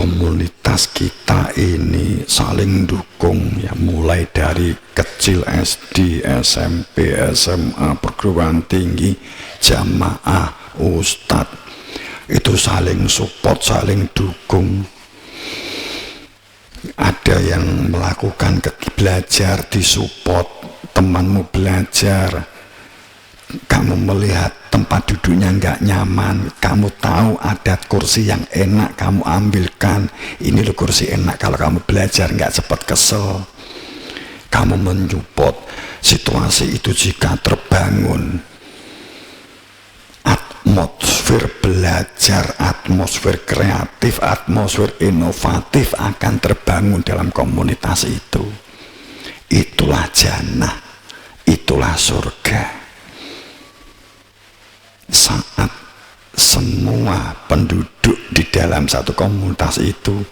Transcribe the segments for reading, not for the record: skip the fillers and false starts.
komunitas kita ini saling dukung ya, mulai dari kecil SD, SMP, SMA, perguruan tinggi, jamaah, ustadz, itu saling support, saling dukung. Ada yang melakukan belajar disupport, temanmu belajar, kamu melihat tempat duduknya nggak nyaman, kamu tahu ada kursi yang enak, kamu ambilkan. Ini loh kursi enak, kalau kamu belajar nggak cepat kesel. Kamu mensupport. Situasi itu jika terbangun, atmosfer belajar, atmosfer kreatif, atmosfer inovatif akan terbangun dalam komunitas itu. Itulah jannah, itulah surga. Saat semua penduduk di dalam satu komunitas itu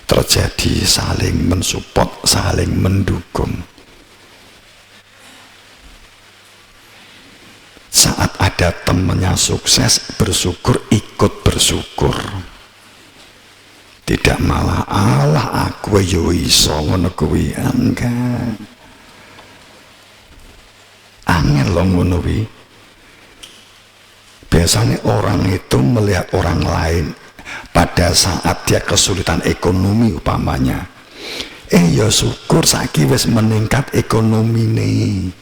terjadi saling mensupport, saling mendukung. Saat ada temannya sukses, bersyukur, ikut bersyukur. Tidak malah Allah aku yo iso ngono kuwi, enggak. Angel lho ngono kuwi. Biasanya orang itu melihat orang lain pada saat dia kesulitan ekonomi umpamanya, ya syukur saiki wis meningkat ekonomi nih,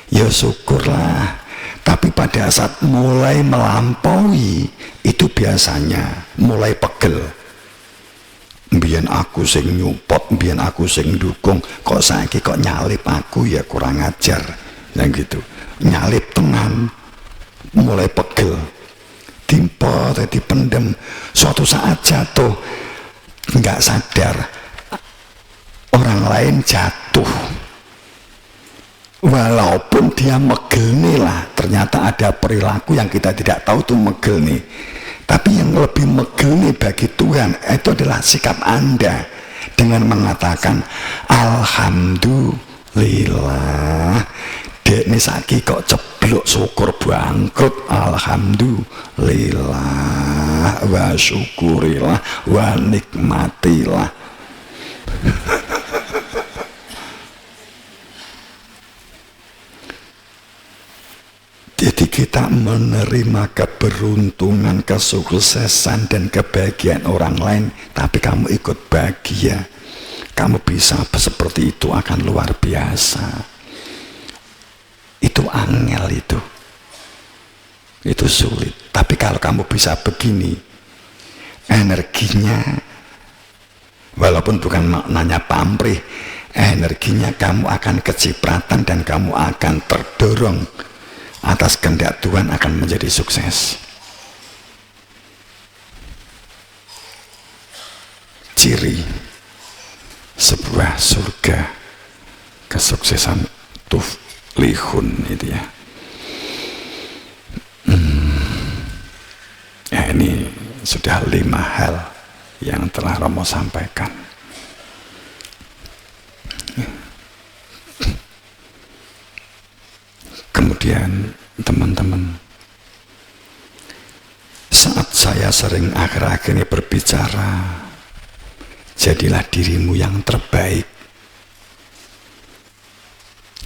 ya syukurlah. Tapi pada saat mulai melampaui itu biasanya mulai pegel. Mbiyen aku sing nyupport, mbiyen aku sing dukung, kok saiki kok nyalip aku, ya kurang ajar. Yang gitu, nyalip tenan. Mulai pegel, timpa, dipendem, suatu saat jatuh, nggak sadar orang lain jatuh, walaupun dia megel nih lah, ternyata ada perilaku yang kita tidak tahu tuh megel nih. Tapi yang lebih megel nih bagi Tuhan itu adalah sikap Anda dengan mengatakan alhamdulillah. Dek nih saiki kok ceblok, syukur bangkrut, alhamdulillah wa syukurilah wa nikmatilah. Jadi kita menerima keberuntungan, kesuksesan dan kebahagiaan orang lain, tapi kamu ikut bahagia, kamu bisa seperti itu, akan luar biasa. Itu angel, itu sulit. Tapi kalau kamu bisa begini, energinya, walaupun bukan maknanya pamrih, energinya kamu akan kecipratan dan kamu akan terdorong atas kehendak Tuhan, akan menjadi sukses. Ciri sebuah surga, kesuksesan lihun itu ya. Ya, ini sudah 5 hal yang telah Romo sampaikan. Kemudian teman-teman, saat saya sering akhir-akhir ini berbicara, jadilah dirimu yang terbaik.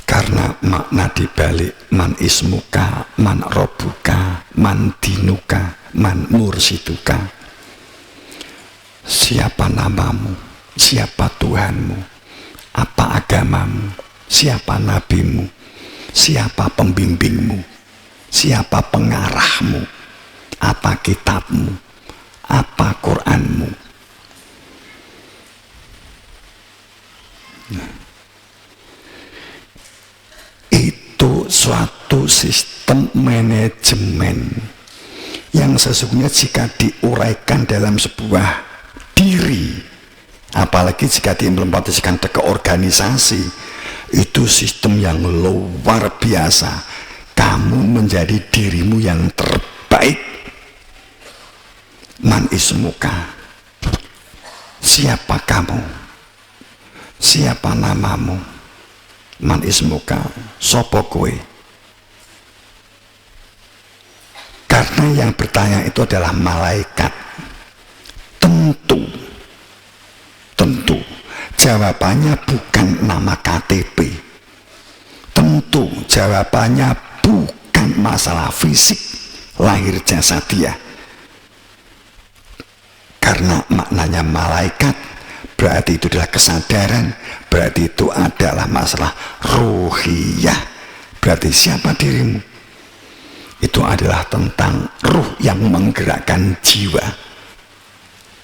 Karena makna dibalik man ismuka, man robuka, man dinuka, man mursiduka. Siapa namamu, siapa Tuhanmu, apa agamamu, siapa nabimu, siapa pembimbingmu, siapa pengarahmu, apa kitabmu, apa Qur'anmu. Itu suatu sistem manajemen yang sesungguhnya jika diuraikan dalam sebuah diri, apalagi jika diimplementasikan ke organisasi, itu sistem yang luar biasa. Kamu menjadi dirimu yang terbaik. Man ismuka, siapa kamu, siapa namamu. Man ismuka, sopo kowe. Karena yang bertanya itu adalah malaikat. Tentu Jawabannya bukan nama KTP. Tentu jawabannya bukan masalah fisik lahir jasadiah. Karena maknanya malaikat berarti itu adalah kesadaran, berarti itu adalah masalah ruhiyah. Berarti siapa dirimu? Itu adalah tentang ruh yang menggerakkan jiwa.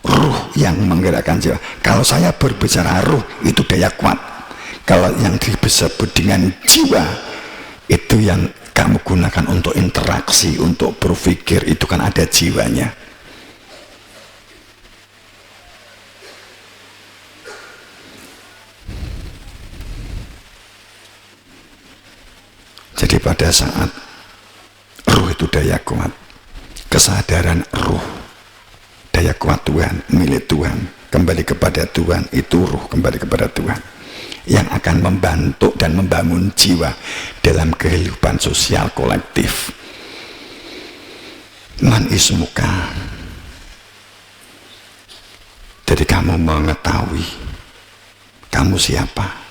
Ruh yang menggerakkan jiwa. Kalau saya berbicara ruh, itu daya kuat. Kalau yang disebut dengan jiwa, itu yang kamu gunakan untuk interaksi, untuk berpikir, itu kan ada jiwanya. Jadi pada saat ruh itu daya kuat, kesadaran ruh, daya kuat Tuhan, milik Tuhan, kembali kepada Tuhan, itu ruh kembali kepada Tuhan, yang akan membantu dan membangun jiwa dalam kehidupan sosial kolektif. Man ismuka. Jadi kamu mengetahui kamu siapa.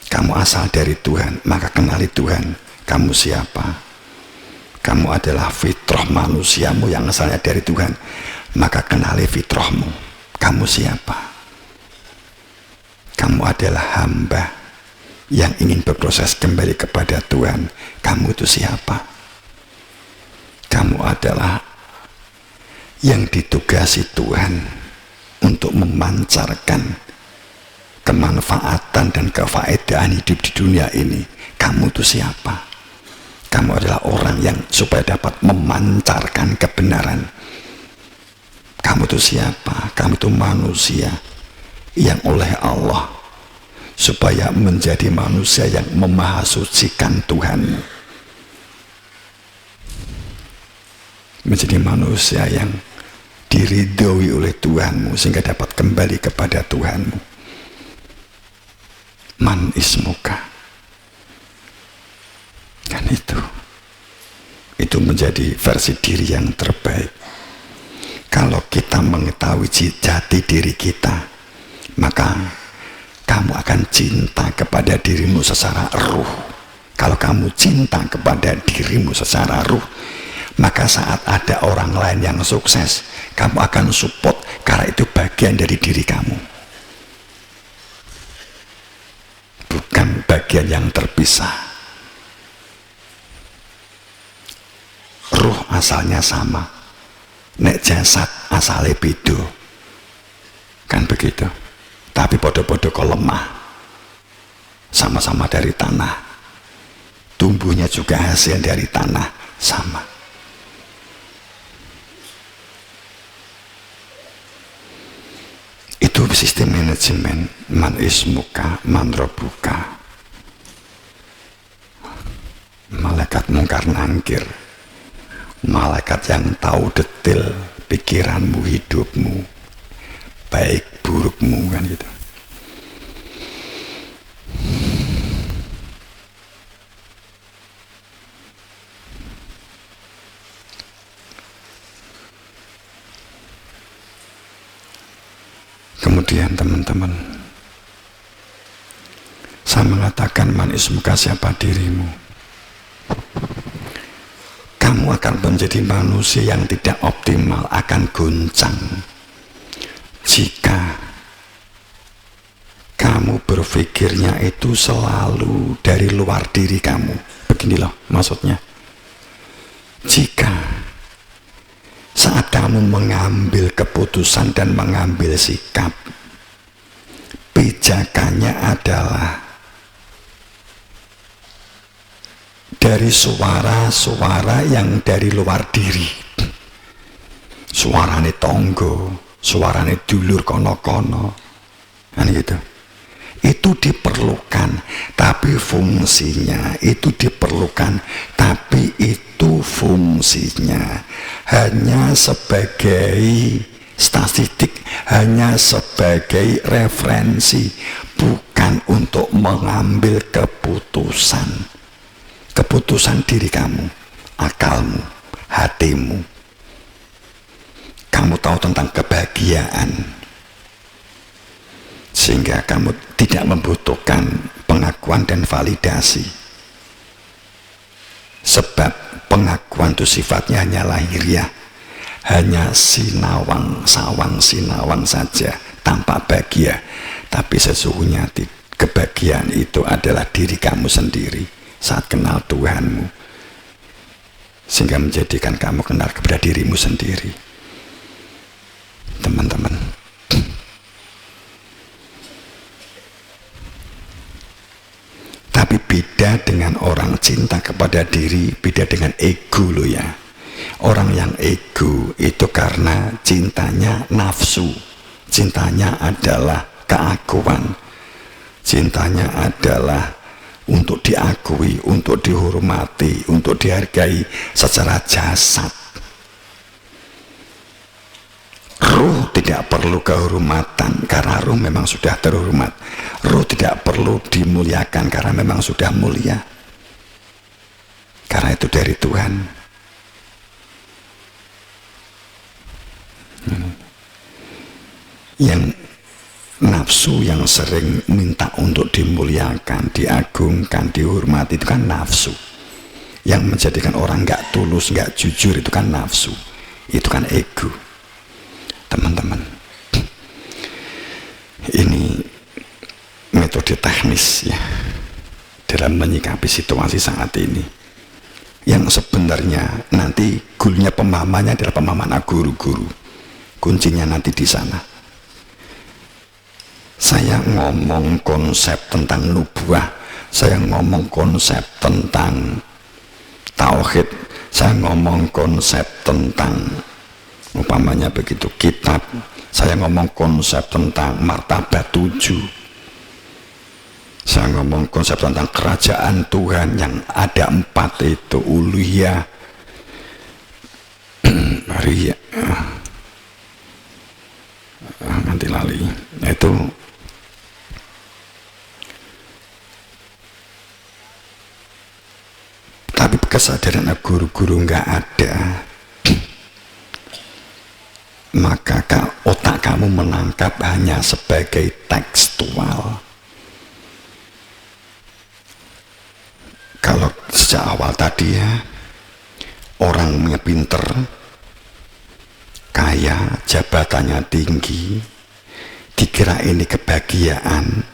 Kamu asal dari Tuhan, maka kenali Tuhan. Kamu siapa? Kamu adalah fitrah manusiamu yang asalnya dari Tuhan, maka kenali fitrahmu. Kamu siapa? Kamu adalah hamba yang ingin berproses kembali kepada Tuhan. Kamu itu siapa? Kamu adalah yang ditugasi Tuhan untuk memancarkan kemanfaatan dan kefaedahan hidup di dunia ini. Kamu itu siapa? Kamu adalah orang yang supaya dapat memancarkan kebenaran. Kamu itu siapa? Kamu itu manusia yang oleh Allah supaya menjadi manusia yang memahasucikan Tuhanmu, menjadi manusia yang diridhoi oleh Tuhanmu sehingga dapat kembali kepada Tuhanmu. Man ismuka. Kan itu menjadi versi diri yang terbaik. Kalau kita mengetahui jati diri kita, maka kamu akan cinta kepada dirimu secara ruh. Kalau kamu cinta kepada dirimu secara ruh, maka saat ada orang lain yang sukses, kamu akan support karena itu bagian dari diri kamu, bukan bagian yang terpisah. Ruh asalnya sama, nek jasad asalnya beda, kan begitu. Tapi podo-podo kok lemah, sama-sama dari tanah, tumbuhnya juga hasil dari tanah, sama. Itu sistem manajemen. Man ismuka, man robuka. Malaikat mungkar nangkir, malaikat yang tahu detail pikiranmu, hidupmu, baik burukmu, kan gitu. Kemudian teman-teman, saya mengatakan man ismuka, siapa dirimu. Kamu akan menjadi manusia yang tidak optimal, akan goncang jika kamu berpikirnya itu selalu dari luar diri kamu. Begini loh maksudnya, jika saat kamu mengambil keputusan dan mengambil sikap, pijakannya adalah dari suara-suara yang dari luar diri, suarane tonggo, suarane dulur kono-kono, kan gitu. Itu diperlukan, tapi fungsinya itu diperlukan, tapi itu fungsinya hanya sebagai statistik, hanya sebagai referensi, bukan untuk mengambil keputusan. Keputusan diri kamu, akalmu, hatimu. Kamu tahu tentang kebahagiaan. sehingga kamu tidak membutuhkan pengakuan dan validasi, sebab pengakuan itu sifatnya hanya lahiriah, hanya sinawang saja tanpa bahagia. Tapi sesungguhnya kebahagiaan itu adalah diri kamu sendiri saat kenal Tuhanmu, sehingga menjadikan kamu kenal kepada dirimu sendiri. Teman-teman, tapi beda dengan orang cinta kepada diri, beda dengan ego loh ya. Orang yang ego itu karena cintanya nafsu, cintanya adalah keakuan, cintanya adalah untuk diakui, untuk dihormati, untuk dihargai secara jasad. Ruh tidak perlu kehormatan karena ruh memang sudah terhormat. Ruh tidak perlu dimuliakan karena memang sudah mulia, karena itu dari Tuhan. Yang nafsu yang sering minta untuk dimuliakan, diagungkan, dihormati, itu kan nafsu. Yang menjadikan orang nggak tulus, nggak jujur, itu kan nafsu, itu kan ego. Teman-teman, ini metode teknis ya dalam menyikapi situasi saat ini, yang sebenarnya nanti goalnya pemahamannya adalah pemahaman guru-guru. Kuncinya nanti di sana. Saya ngomong konsep tentang nubuah, saya ngomong konsep tentang tauhid, saya ngomong konsep tentang umpamanya begitu kitab, saya ngomong konsep tentang martabat 7, saya ngomong konsep tentang kerajaan Tuhan yang ada 4 itu, uluhiyah, riyah, nanti lali, itu tapi kesadaran guru-guru nggak ada, maka otak kamu menangkap hanya sebagai tekstual. Kalau sejak awal tadi ya, orangnya pinter, kaya, jabatannya tinggi, dikira ini kebahagiaan,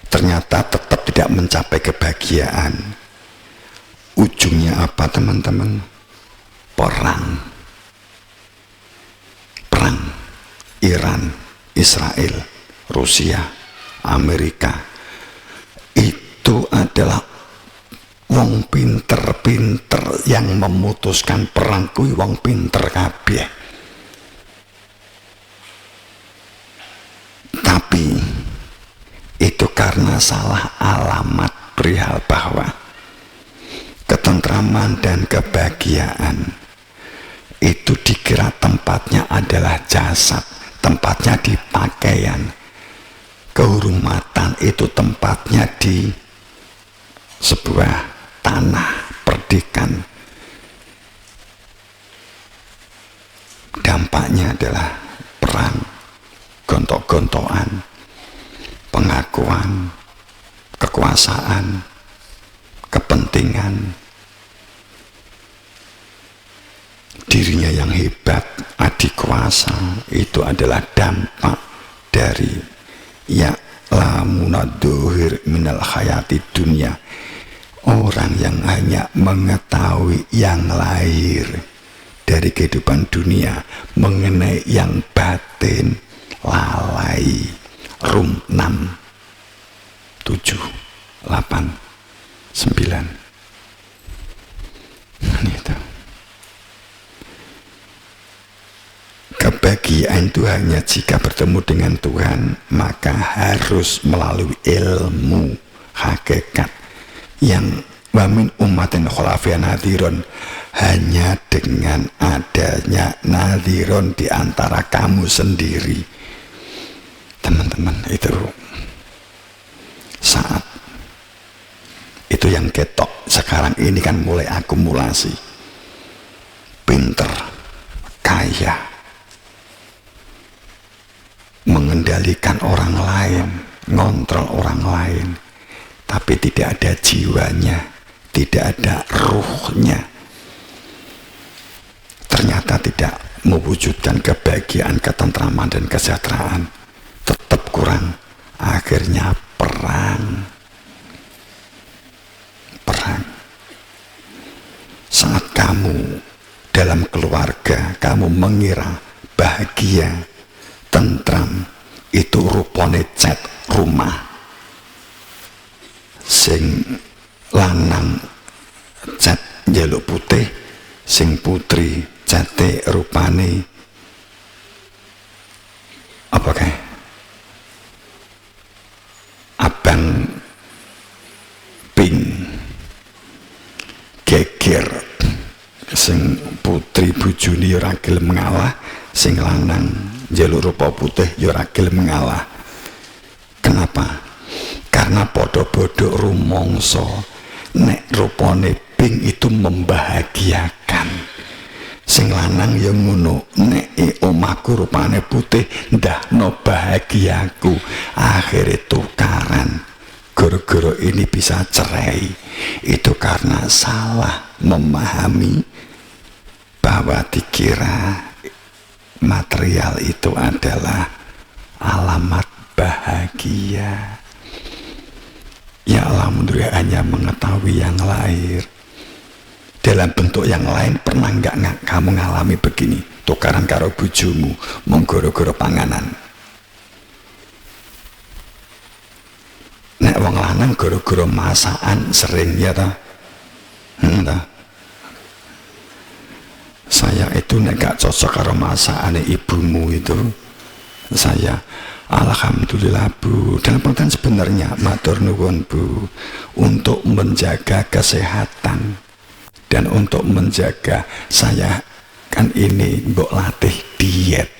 ternyata tetap tidak mencapai kebahagiaan. Ujungnya apa teman-teman? Perang Iran, Israel, Rusia, Amerika. Itu adalah wong pinter-pinter yang memutuskan perang kuwi, wong pinter kabeh. Tapi itu karena salah alamat perihal bahwa ketentraman dan kebahagiaan itu dikira tempatnya adalah jasad, tempatnya di pakaian. Kehormatan itu tempatnya di sebuah tanah perdikan. Dampaknya adalah perang, gontok-gontokan, pengakuan, kekuasaan, kepentingan, dirinya yang hebat, adik kuasa. Itu adalah dampak dari ya'lamunadohir minal hayati dunia. Orang yang hanya mengetahui yang lahir dari kehidupan dunia, mengenai yang batin, lalai. Rum 6, 7, 8, 9. Itu. Kebahagiaan itu hanya jika bertemu dengan Tuhan, maka harus melalui ilmu hakikat yang wamin umatin khulafiyah nadhiron. Hanya dengan adanya nadhiron di antara kamu sendiri, teman-teman, itu saat itu yang ketok. Sekarang ini kan mulai akumulasi, pinter, kaya, mengendalikan orang lain, ngontrol orang lain, tapi tidak ada jiwanya, tidak ada ruhnya, ternyata tidak mewujudkan kebahagiaan, ketentraman dan kesejahteraan, tetap kurang. Akhirnya perang. Saat kamu dalam keluarga, kamu mengira bahagia, tentram, itu rupane cat rumah. Sing lanang cat njaluk putih, sing putri cate rupane apa kae? Abang pink, geger. Sing putri bojone ya ora gelem ngalah, sing lanang njaluk rupa putih ya ora gelem ngalah. Kenapa? Karena podo-podo rumangsa nek rupane pink itu membahagiakan. Sing lanang ya ngono, nek omahku rupane putih ndahno bahagiaku. Akhire tukaran. Goro-goro ini bisa cerai. Itu karena salah memahami bahwa dikira material itu adalah alamat bahagia. Ya alhamdulillah hanya mengetahui yang lahir. Dalam bentuk yang lain pernah nggak kamu ngalami begini? Tukaran karo bojomu menggoro-goro panganan. Nek wong lanang goro-goro masakan sering ya ta? Saya itu nek gak cocok karo masakane ibumu itu, saya alhamdulillah Bu, dalam pengertian sebenarnya matur nuwun Bu, untuk menjaga kesehatan dan untuk menjaga saya kan ini mbok latih diet.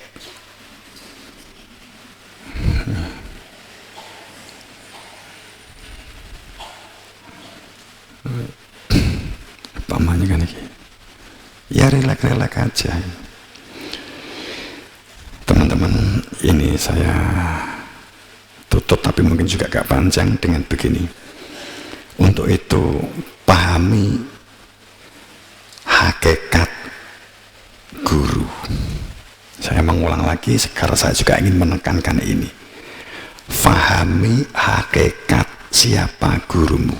Pamannya kan ini ya relak-relak aja teman-teman. Ini saya tutup tapi mungkin juga gak panjang dengan begini. Untuk itu pahami hakikat guru. Saya mengulang lagi, sekarang saya juga ingin menekankan ini. Fahami hakikat siapa gurumu.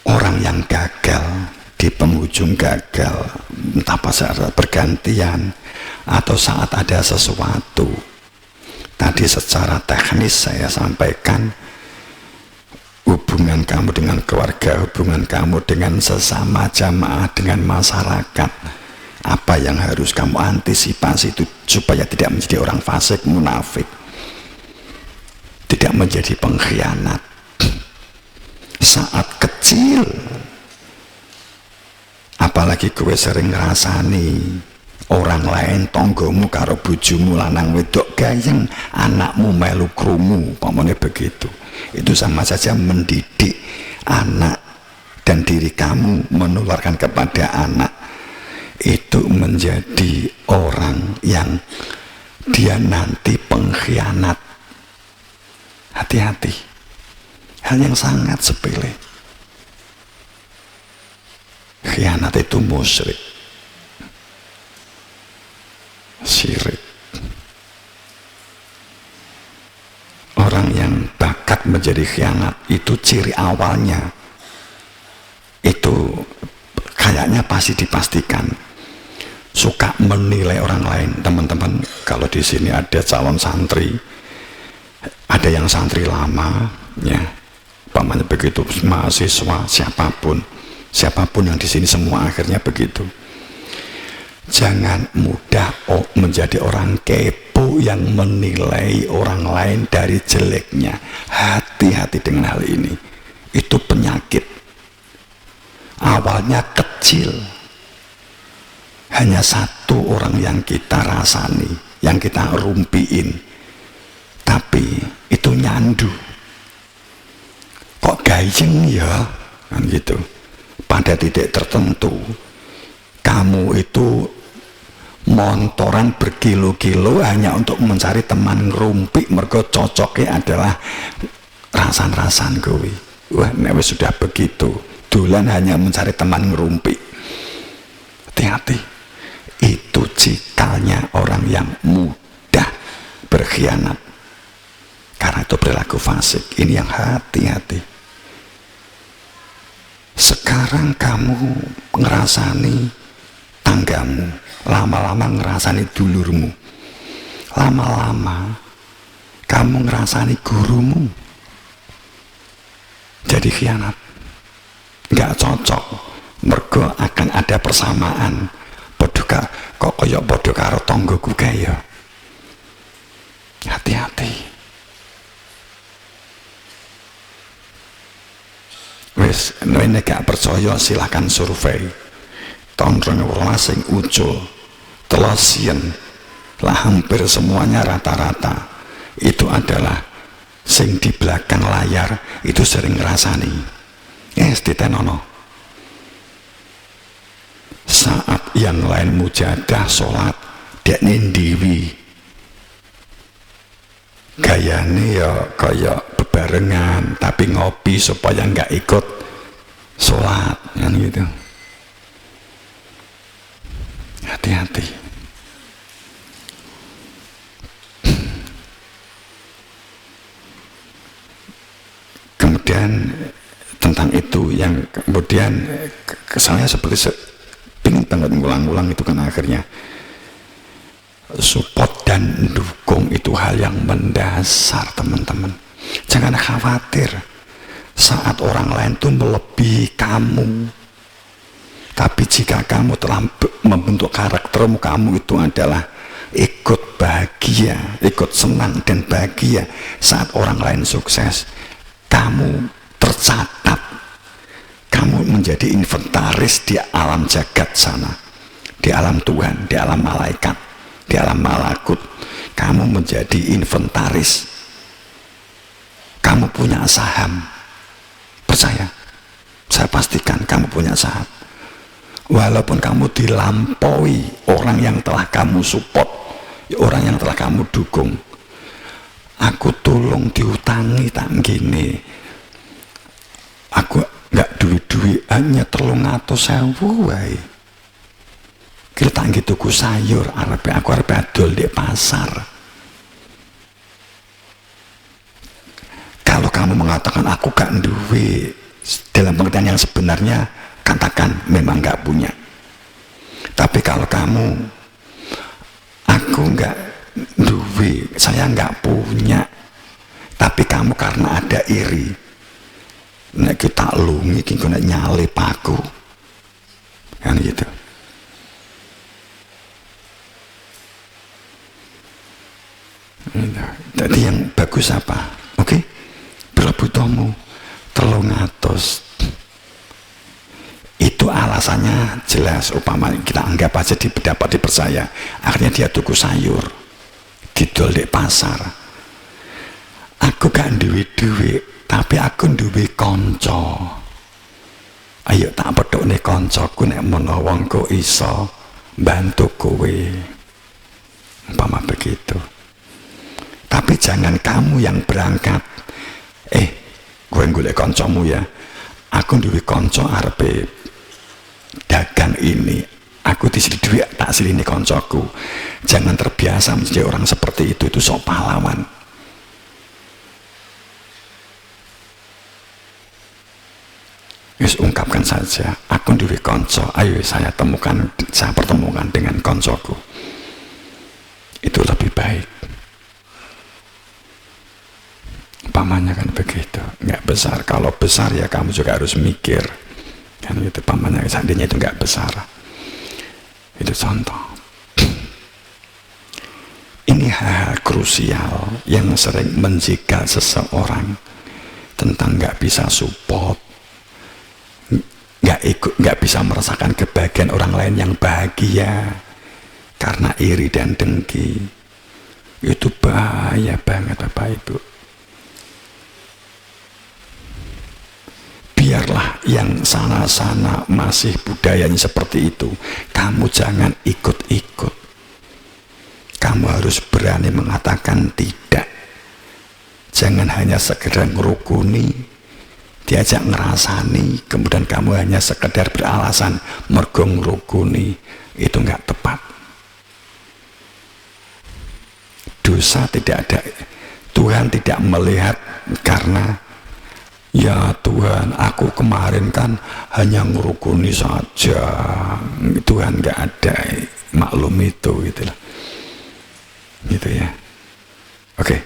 Orang yang gagal, di penghujung gagal, entah pada saat bergantian atau saat ada sesuatu. Tadi secara teknis saya sampaikan hubungan kamu dengan keluarga, hubungan kamu dengan sesama jamaah, dengan masyarakat. Apa yang harus kamu antisipasi itu supaya tidak menjadi orang fasik, munafik, tidak menjadi pengkhianat. Saat kecil, apalagi kowe sering ngrasani orang lain tonggomu karo bojomu lanang wedok gayeng, anakmu melu krungu, pamane begitu. Itu sama saja mendidik anak dan diri kamu menularkan kepada anak. Itu menjadi orang yang dia nanti pengkhianat. Hati-hati. Hal yang sangat sepele. Khianat itu musyrik, syirik. Orang yang bakat menjadi khianat itu ciri awalnya itu kayaknya pasti dipastikan suka menilai orang lain. Teman-teman, kalau di sini ada calon santri, ada yang santri lama, ya, pamannya begitu, mahasiswa, siapapun yang di sini semua akhirnya begitu. Jangan mudah menjadi orang kepo yang menilai orang lain dari jeleknya. Hati-hati dengan hal ini. Itu penyakit. Awalnya kecil. Hanya satu orang yang kita rasani, yang kita rumpiin. Tapi itu nyandu. Kok gayeng ya? Kan gitu. Pada titik tertentu kamu itu montoran berkilo-kilo hanya untuk mencari teman ngerumpi, mergo cocoknya adalah rasan-rasan kowe. Wah, nek wis sudah begitu dolan hanya mencari teman ngerumpi, hati-hati. Itu cikalnya orang yang mudah berkhianat, karena itu perilaku fasik. Ini yang hati-hati. Sekarang kamu ngerasani tanggamu, lama-lama ngerasani dulurmu, lama-lama kamu ngerasani gurumu. Jadi khianat, nggak cocok. Mergo akan ada persamaan. Podoka kok koyok podo karo tonggoku kaya. Hati-hati. Wis, nek gak percaya silahkan survei. Tahun 2012 sing ucul telosien lah, hampir semuanya rata-rata itu adalah sing di belakang layar itu sering ngerasani. Ditenono saat yang lain mujadah sholat, dia nindiwi gayane ya kayak bebarengan tapi ngopi supaya nggak ikut sholat kan gitu. Hati-hati. Kemudian tentang itu yang kemudian saya seperti pengen banget ngulang-ulang itu kan, akhirnya support dan dukung itu hal yang mendasar, teman-teman. Jangan khawatir saat orang lain tuh melebihi kamu, tapi jika kamu telah membentuk karaktermu, kamu itu adalah ikut bahagia, ikut senang dan bahagia saat orang lain sukses. Kamu tercatat, kamu menjadi inventaris di alam jagat sana, di alam Tuhan, di alam malaikat, di alam malakut. Kamu menjadi inventaris, kamu punya saham. Percaya, saya pastikan kamu punya saham. Walaupun kamu dilampaui orang yang telah kamu support, orang yang telah kamu dukung. Aku tolong diutangi tak gini, aku nggak duit-duit hanya 300.000 wae. Kita gitu ku sayur, aku arep adol di pasar. Kalau kamu mengatakan aku gak duit, dalam pengertian yang sebenarnya katakan memang gak punya. Tapi kalau kamu, aku gak duit, saya gak punya, tapi kamu karena ada iri, nek kita lungi kita nyali paku kan gitu. Jadi yang bagus apa? Oke, berbutuhmu 300. Itu alasannya jelas. Umpama kita anggap aja dapat dipercaya, akhirnya dia tuku sayur didol di pasar. Aku gak duit-duit, tapi aku duwe konco. Ayo tak pedhokne koncoku nek menawa engko iso bantu kowe. Umpama begitu. Tapi jangan kamu yang berangkat. Gue golek koncomu ya. Aku duwe konco arepe dagang ini. Aku disini duit tak silini koncoku. Jangan terbiasa menjadi orang seperti itu sok pahlawan. Wis ungkapkan saja, aku duwe konco, ayo saya pertemukan dengan koncoku. Itu lebih baik. Pamannya kan begitu, nggak besar. Kalau besar ya kamu juga harus mikir. Kan itu pamannya, seandainya itu nggak besar. Itu contoh. Ini hal krusial yang sering menjegal seseorang tentang nggak bisa support, nggak bisa merasakan kebahagiaan orang lain yang bahagia karena iri dan dengki. Itu bahaya banget Bapak Ibu. Biarlah yang sana-sana masih budayanya seperti itu, kamu jangan ikut-ikut. kamu harus berani mengatakan tidak. Jangan hanya sekedar ngerukuni, diajak ngerasani, kemudian kamu hanya sekedar beralasan mergo ngerukuni. Itu enggak tepat. Dosa tidak ada. Tuhan tidak melihat karena ya Tuhan, aku kemarin kan hanya ngerukuni saja. Tuhan enggak ada maklum itu gitu lah. Gitu ya. Oke.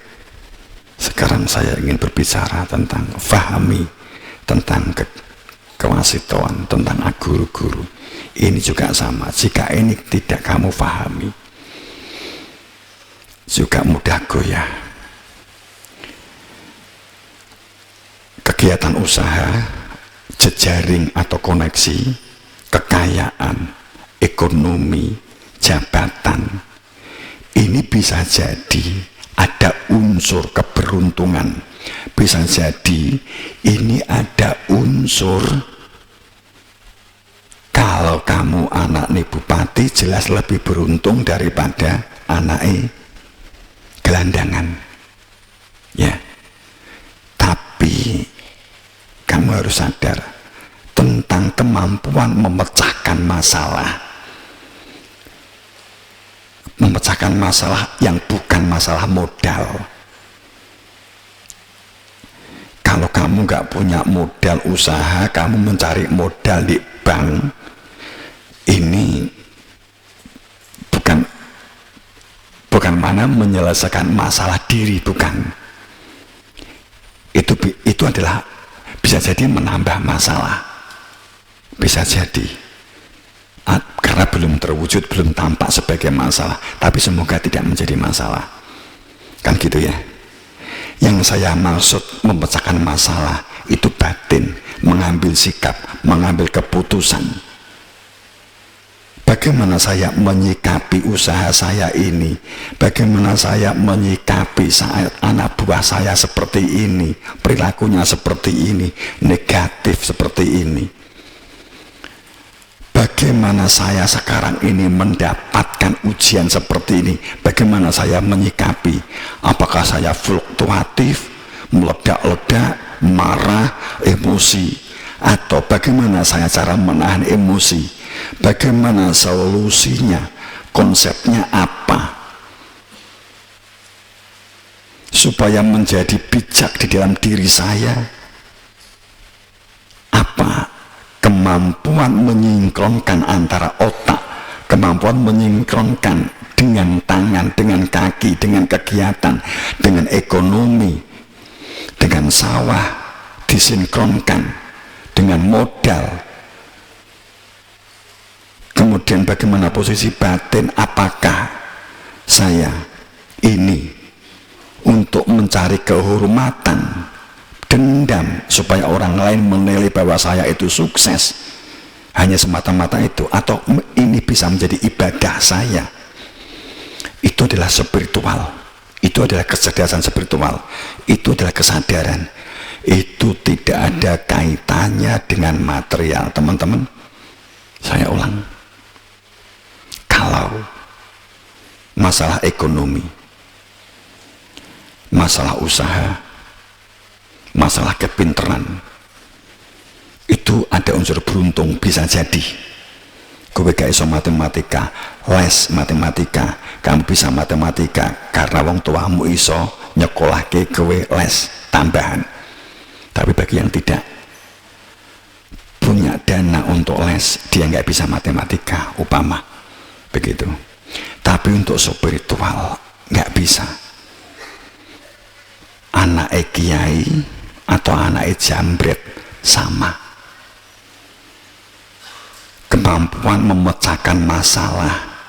Sekarang saya ingin berbicara tentang fahami, tentang kewasitoan, tentang guru-guru. Ini juga sama. Jika ini tidak kamu fahami, juga mudah goyah. Kegiatan usaha, jejaring atau koneksi, kekayaan, ekonomi, jabatan, ini bisa jadi ada unsur keberuntungan, bisa jadi ini ada unsur kalau kamu anak bupati jelas lebih beruntung daripada anak gelandangan ya. Tapi kamu harus sadar tentang kemampuan memecahkan masalah yang bukan masalah modal. Kalau kamu nggak punya modal usaha, kamu mencari modal di bank, ini bukan mana menyelesaikan masalah diri, bukan. Itu adalah bisa jadi menambah masalah, bisa jadi. Karena belum terwujud, belum tampak sebagai masalah, tapi semoga tidak menjadi masalah, kan gitu ya. Yang saya maksud memecahkan masalah itu batin, mengambil sikap, mengambil keputusan. Bagaimana saya menyikapi usaha saya ini, bagaimana saya menyikapi saat anak buah saya seperti ini, perilakunya seperti ini, negatif seperti ini. Bagaimana saya sekarang ini mendapatkan ujian seperti ini? Bagaimana saya menyikapi? Apakah saya fluktuatif, meledak-ledak, marah, emosi? Atau bagaimana saya cara menahan emosi? Bagaimana solusinya? Konsepnya apa? Supaya menjadi bijak di dalam diri saya. Apa? Kemampuan menyinkronkan antara otak, kemampuan menyinkronkan dengan tangan, dengan kaki, dengan kegiatan, dengan ekonomi, dengan sawah, disinkronkan dengan modal. Kemudian bagaimana posisi batin, apakah saya ini untuk mencari kehormatan, dendam supaya orang lain menilai bahwa saya itu sukses, hanya semata-mata itu, atau ini bisa menjadi ibadah saya? Itu adalah spiritual, itu adalah kecerdasan spiritual, itu adalah kesadaran. Itu tidak ada kaitannya dengan material, teman-teman. Saya ulang, kalau masalah ekonomi, masalah usaha, masalah kepinteran, itu ada unsur beruntung. Bisa jadi kowe gak iso matematika, les matematika, kamu bisa matematika karena wong tuamu iso nyekolahke kowe les tambahan. Tapi bagi yang tidak punya dana untuk les, dia nggak bisa matematika upama begitu. Tapi untuk spiritual nggak bisa. Anak kiai atau anak jambret sama. Kemampuan memecahkan masalah,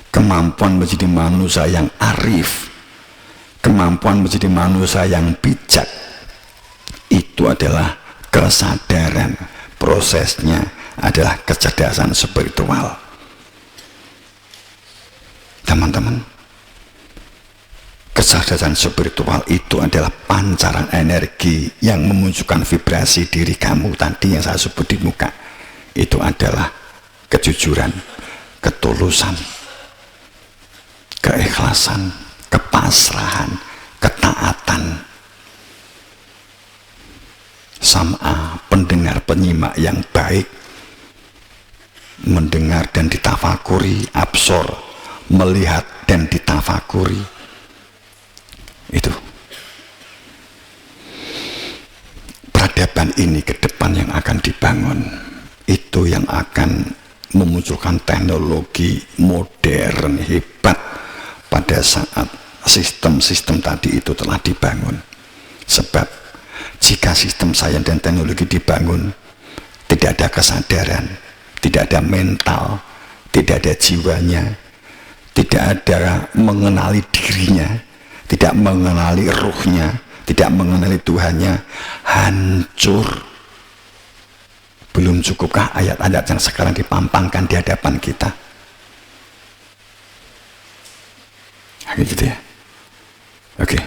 kemampuan menjadi manusia yang arif, kemampuan menjadi manusia yang bijak, itu adalah kesadaran. Prosesnya adalah kecerdasan spiritual. Teman-teman, kecerdasan spiritual itu adalah pancaran energi yang memunculkan vibrasi diri kamu tadi yang saya sebut di muka. Itu adalah kejujuran, ketulusan, keikhlasan, kepasrahan, ketaatan. Sam'a, pendengar penyimak yang baik, mendengar dan ditafakuri, absor, melihat dan ditafakuri. Itu peradaban ini ke depan yang akan dibangun. Itu yang akan memunculkan teknologi modern hebat pada saat sistem-sistem tadi itu telah dibangun. Sebab jika sistem sains dan teknologi dibangun, tidak ada kesadaran, tidak ada mental, tidak ada jiwanya, tidak ada mengenali dirinya, tidak mengenali ruhnya, tidak mengenali Tuhannya, hancur. Belum cukupkah ayat-ayat yang sekarang dipampangkan di hadapan kita? Gitu ya. Oke.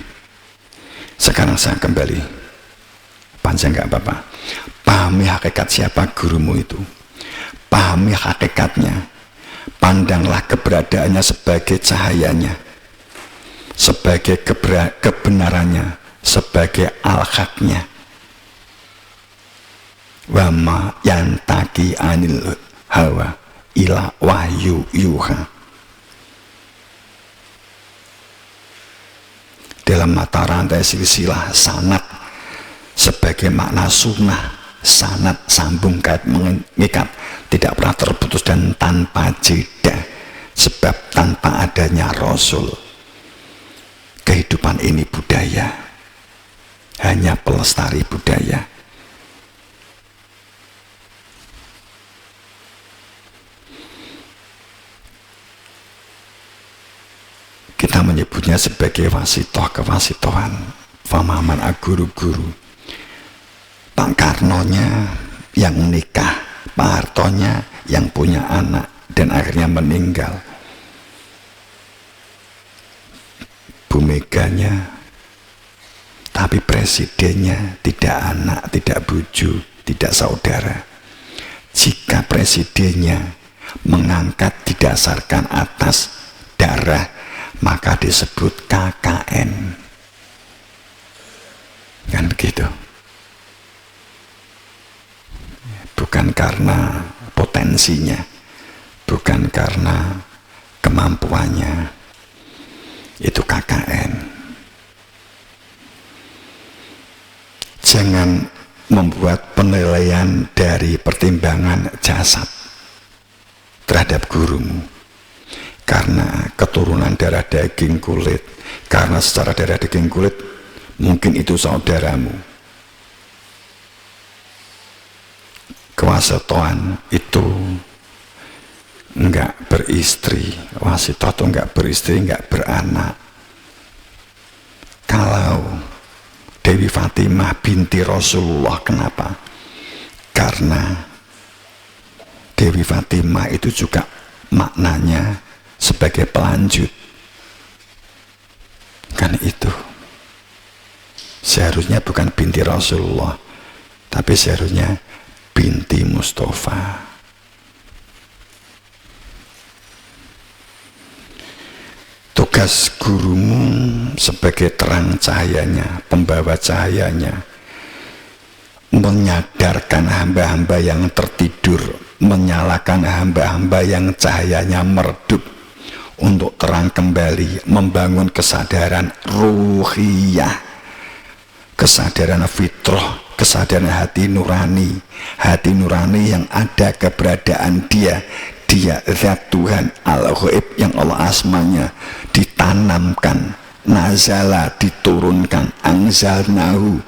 Sekarang saya kembali. Panjang nggak apa-apa. Pahami hakikat siapa gurumu itu. Pahami hakikatnya. Pandanglah keberadaannya sebagai cahayanya, sebagai kebenarannya, sebagai al-haqnya. Wama yantaki anil hawa ila wahyu yuha. Dalam mata rantai silsilah sanad sebagai makna sunnah, sanad sambung kait mengikat, tidak pernah terputus dan tanpa jeda. Sebab tanpa adanya Rasul, kehidupan ini budaya, hanya pelestari budaya. Kita menyebutnya sebagai wasitoh, kewasitohan, pemahaman guru-guru. Pak Karnonya yang nikah, Pak Hartonya yang punya anak dan akhirnya meninggal. Bu Meganya, tapi presidennya tidak anak, tidak buju, tidak saudara. Jika presidennya mengangkat didasarkan atas darah, maka disebut KKN. Kan begitu. Bukan karena potensinya, bukan karena kemampuannya. Itu KKN. Jangan membuat penilaian dari pertimbangan jasad terhadap gurumu. Karena keturunan darah daging kulit, karena secara darah daging kulit mungkin itu saudaramu. Kewasitohan itu enggak beristri, wasitoh itu enggak beristri, enggak beranak. Kalau Dewi Fatimah binti Rasulullah, kenapa? Karena Dewi Fatimah itu juga maknanya sebagai pelanjut. Kan itu seharusnya bukan binti Rasulullah, tapi seharusnya binti Mustafa. Tugas gurumu sebagai terang cahayanya, pembawa cahayanya, menyadarkan hamba-hamba yang tertidur, menyalakan hamba-hamba yang cahayanya meredup, untuk terang kembali, membangun kesadaran ruhiyah, kesadaran fitrah, kesadaran hati nurani yang ada keberadaan dia zat Tuhan al-ghaib yang Allah asmanya, ditanamkan, nazala diturunkan, anzalnahu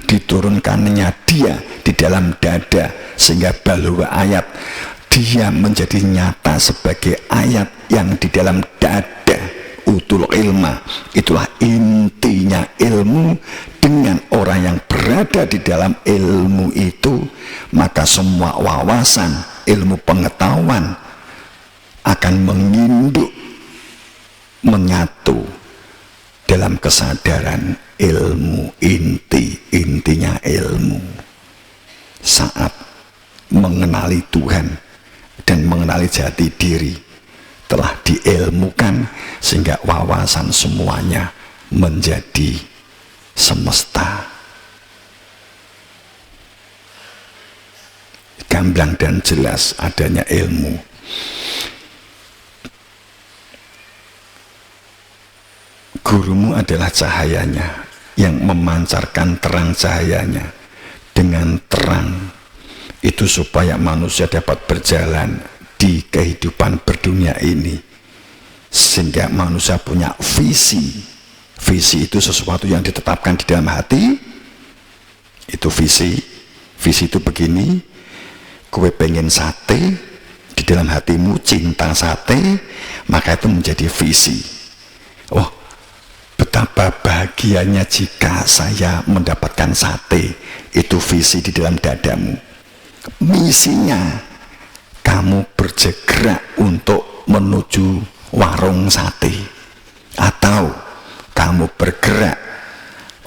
diturunkannya dia di dalam dada, sehingga balwa ayat dia menjadi nyata sebagai ayat yang di dalam dada. Utul ilma, itulah intinya ilmu. Dengan orang yang berada di dalam ilmu itu, maka semua wawasan, ilmu pengetahuan akan menginduk, menyatu dalam kesadaran ilmu intinya ilmu. Saat mengenali Tuhan dan mengenali jati diri telah diilmu diilmukan sehingga wawasan semuanya menjadi semesta. Gamblang dan jelas adanya ilmu. Gurumu adalah cahayanya yang memancarkan terang cahayanya dengan terang itu supaya manusia dapat berjalan di kehidupan berdunia ini, sehingga manusia punya visi. Visi itu sesuatu yang ditetapkan di dalam hati. Itu visi. Visi itu begini, kowe pengen sate, di dalam hatimu cinta sate, maka itu menjadi visi. Oh, betapa bahagianya jika saya mendapatkan sate. Itu visi di dalam dadamu. Misinya kamu bergerak untuk menuju warung sate, atau kamu bergerak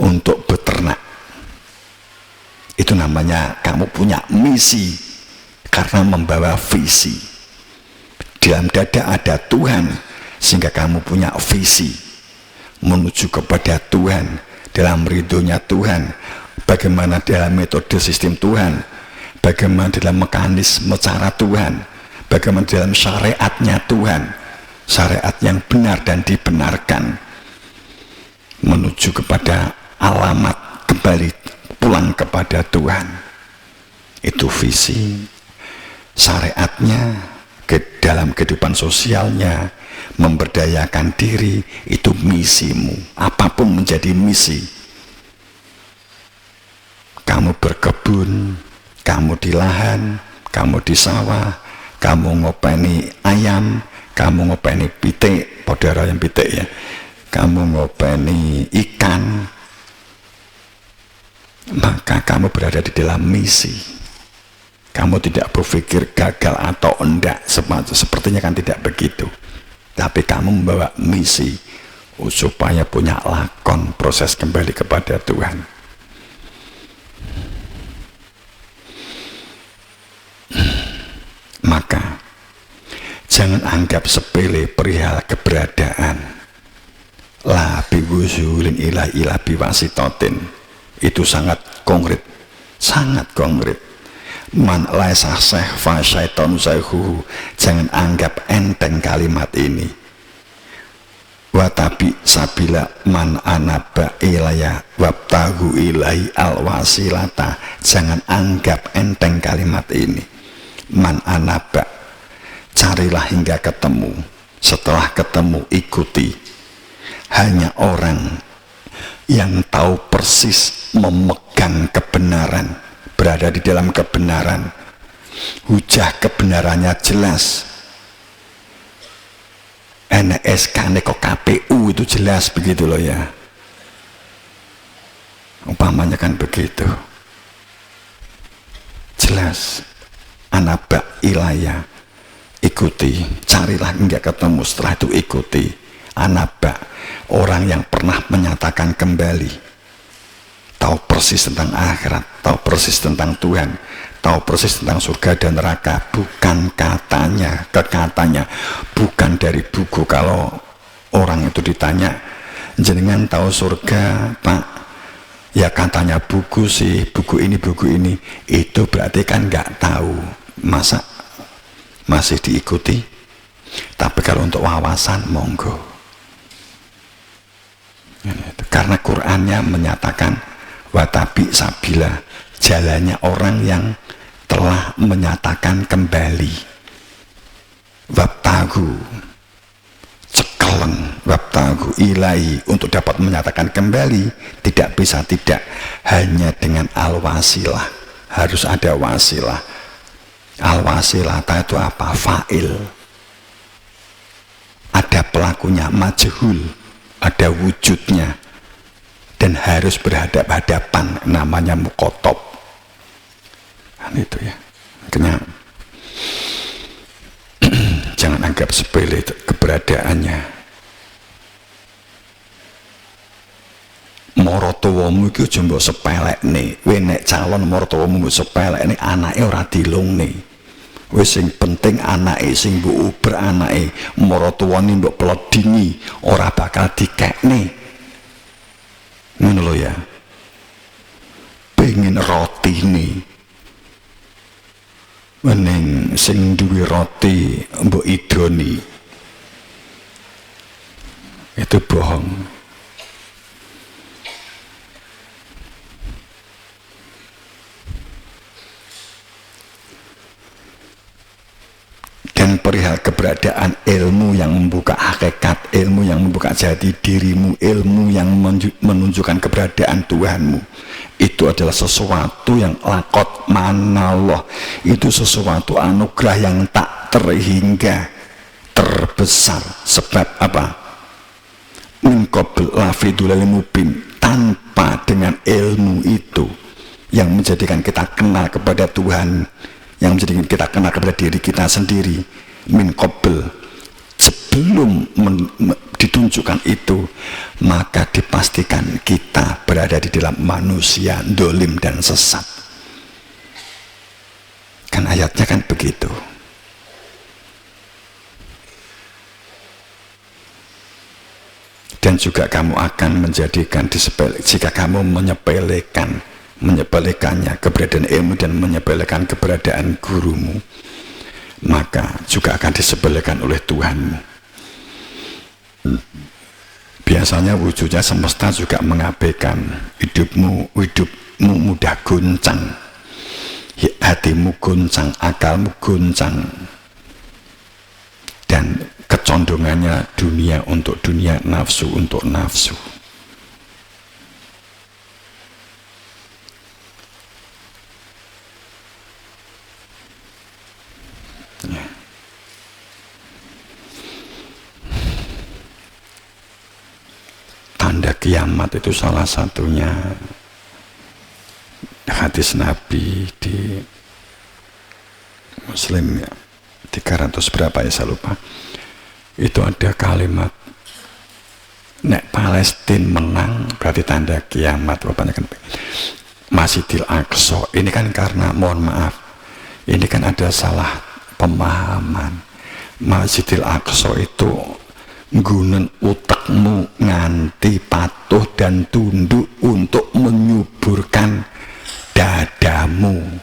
untuk beternak. Itu namanya kamu punya misi karena membawa visi. Dalam dada ada Tuhan sehingga kamu punya visi menuju kepada Tuhan, dalam ridhonya Tuhan, bagaimana dalam metode sistem Tuhan, bagaimana dalam mekanisme cara Tuhan, bagaimana dalam syariatnya Tuhan, syariat yang benar dan dibenarkan, menuju kepada alamat kembali pulang kepada Tuhan. Itu visi. Syariatnya dalam kehidupan sosialnya, memberdayakan diri, itu misimu. Apapun menjadi misi. Kamu berkebun, kamu di lahan, kamu di sawah, kamu ngopeni ayam, kamu ngopeni pitik, podara yang pitik ya, kamu ngopeni ikan, maka kamu berada di dalam misi. Kamu tidak berpikir gagal atau enggak, sepertinya kan tidak begitu. Tapi kamu membawa misi supaya punya lakon proses kembali kepada Tuhan. Maka jangan anggap sepele perihal keberadaan la biwusulin ila biwasitotin. Itu sangat konkret, sangat konkret. Man laisa sehfa syaiton sayhu. Jangan anggap enteng kalimat ini. Watabi sabila man anaba ilaya wabtahu ilahi alwasilata. Jangan anggap enteng kalimat ini. Man anaba, carilah hingga ketemu. Setelah ketemu ikuti. Hanya orang yang tahu persis memegang kebenaran, berada di dalam kebenaran, hujah kebenarannya jelas. NSK kok KPU itu jelas begitu loh ya. Umpamanya kan begitu. Jelas. Anaba ilaya, ikuti, carilah hingga ketemu, setelah itu ikuti. Anaba, orang yang pernah menyatakan kembali, tahu persis tentang akhirat, tahu persis tentang Tuhan, tahu persis tentang surga dan neraka, bukan katanya, kekatanya, bukan dari buku. Kalau orang itu ditanya, jenengan tahu surga Pak? Ya katanya buku sih, buku ini, itu berarti kan nggak tahu. Masa masih diikuti? Tapi kalau untuk wawasan, monggo. Karena Qur'annya menyatakan watabi sabila, jalannya orang yang telah menyatakan kembali. Wabtahu, cekelen, wabtahu ilahi, untuk dapat menyatakan kembali tidak bisa tidak hanya dengan al-wasilah, harus ada wasilah. Al-wasilah itu apa? Fa'il, ada pelakunya, majhul, ada wujudnya, dan harus berhadap-hadapan, namanya mukotob. Kan itu ya. Makanya jangan anggap sepele keberadaannya. Morotowomu itu jumbo sepelek nih. Wenek calon morotowomu sepelek nih, anaknya ora dilung nih. Wis sing penting anake sing mbok uber anake maratuwane mbok plodingi ora bakal dikekne. Ngono lho ya. Pengen rotine. Meneng sing duwe roti mbok idoni. Itu bohong. Dan perihal keberadaan ilmu yang membuka hakikat, ilmu yang membuka jati dirimu, ilmu yang menunjukkan keberadaan Tuhanmu, itu adalah sesuatu yang lakot manallah. Itu sesuatu anugerah yang tak terhingga, terbesar. Sebab apa? Min qabl lafidul mubin. Tanpa dengan ilmu itu yang menjadikan kita kenal kepada Tuhan, yang menjadikan kita kenal kepada diri kita sendiri, min qabl, sebelum ditunjukkan itu, maka dipastikan kita berada di dalam manusia dolim dan sesat. Kan ayatnya kan begitu. Dan juga kamu akan menjadikan jika kamu menyepelekannya keberadaan ilmu dan menyepelekan keberadaan gurumu, maka juga akan disepelekan oleh Tuhanmu. Biasanya wujudnya semesta juga mengabaikan hidupmu mudah goncang, hatimu goncang, akalmu goncang, dan kecondongannya dunia untuk dunia, nafsu untuk nafsu. Ya. Tanda kiamat itu salah satunya hadis Nabi di Muslim ya 300 berapa ya saya lupa, itu ada kalimat nek Palestina menang berarti tanda kiamat. Bapaknya kan Masjidil Aqsa ini kan karena mohon maaf ini kan ada salah pemahaman. Masjidil Aqsa itu nggunen utekmu nganti patuh dan tunduk untuk menyuburkan dadamu.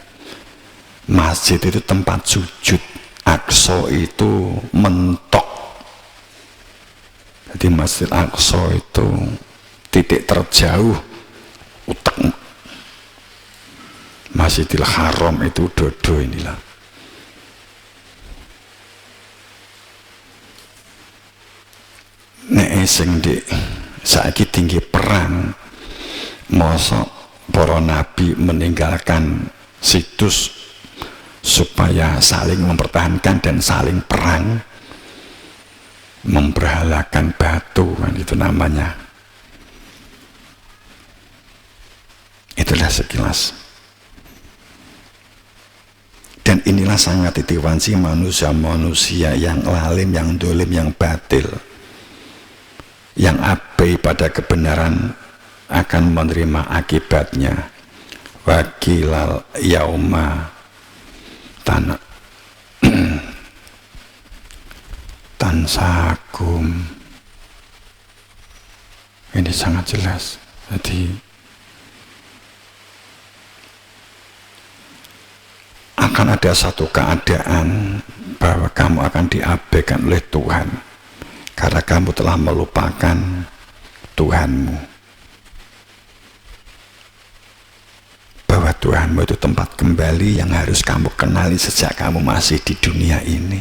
Masjid itu tempat sujud, Aqsa itu mentok. Jadi Masjid Aqsa itu titik terjauh utekmu. Masjidil Haram itu dodo inilah. Nek sing di saiki tinggi perang, mosok para nabi meninggalkan situs supaya saling mempertahankan dan saling perang, memberhalakan batu kan itu namanya. Itulah sekilas. Dan inilah sangat titiwansi manusia-manusia yang lalim, yang dolim, yang batil, yang abai pada kebenaran akan menerima akibatnya. Wakilal yauma tansakum. Ini sangat jelas. Jadi akan ada satu keadaan bahwa kamu akan diabaikan oleh Tuhan karena kamu telah melupakan Tuhanmu, bahwa Tuhanmu itu tempat kembali yang harus kamu kenali sejak kamu masih di dunia ini.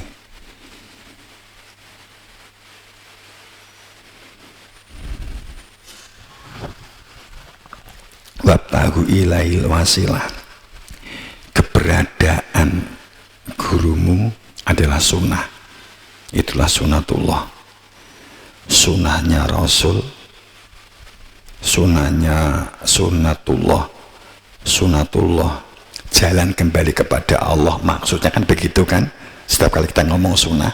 Wabtahu ilaihil wasilah, keberadaan gurumu adalah sunnah. Itulah sunnatullah, sunnahnya Rasul, sunnahnya sunnatullah, jalan kembali kepada Allah. Maksudnya kan begitu kan, setiap kali kita ngomong sunnah,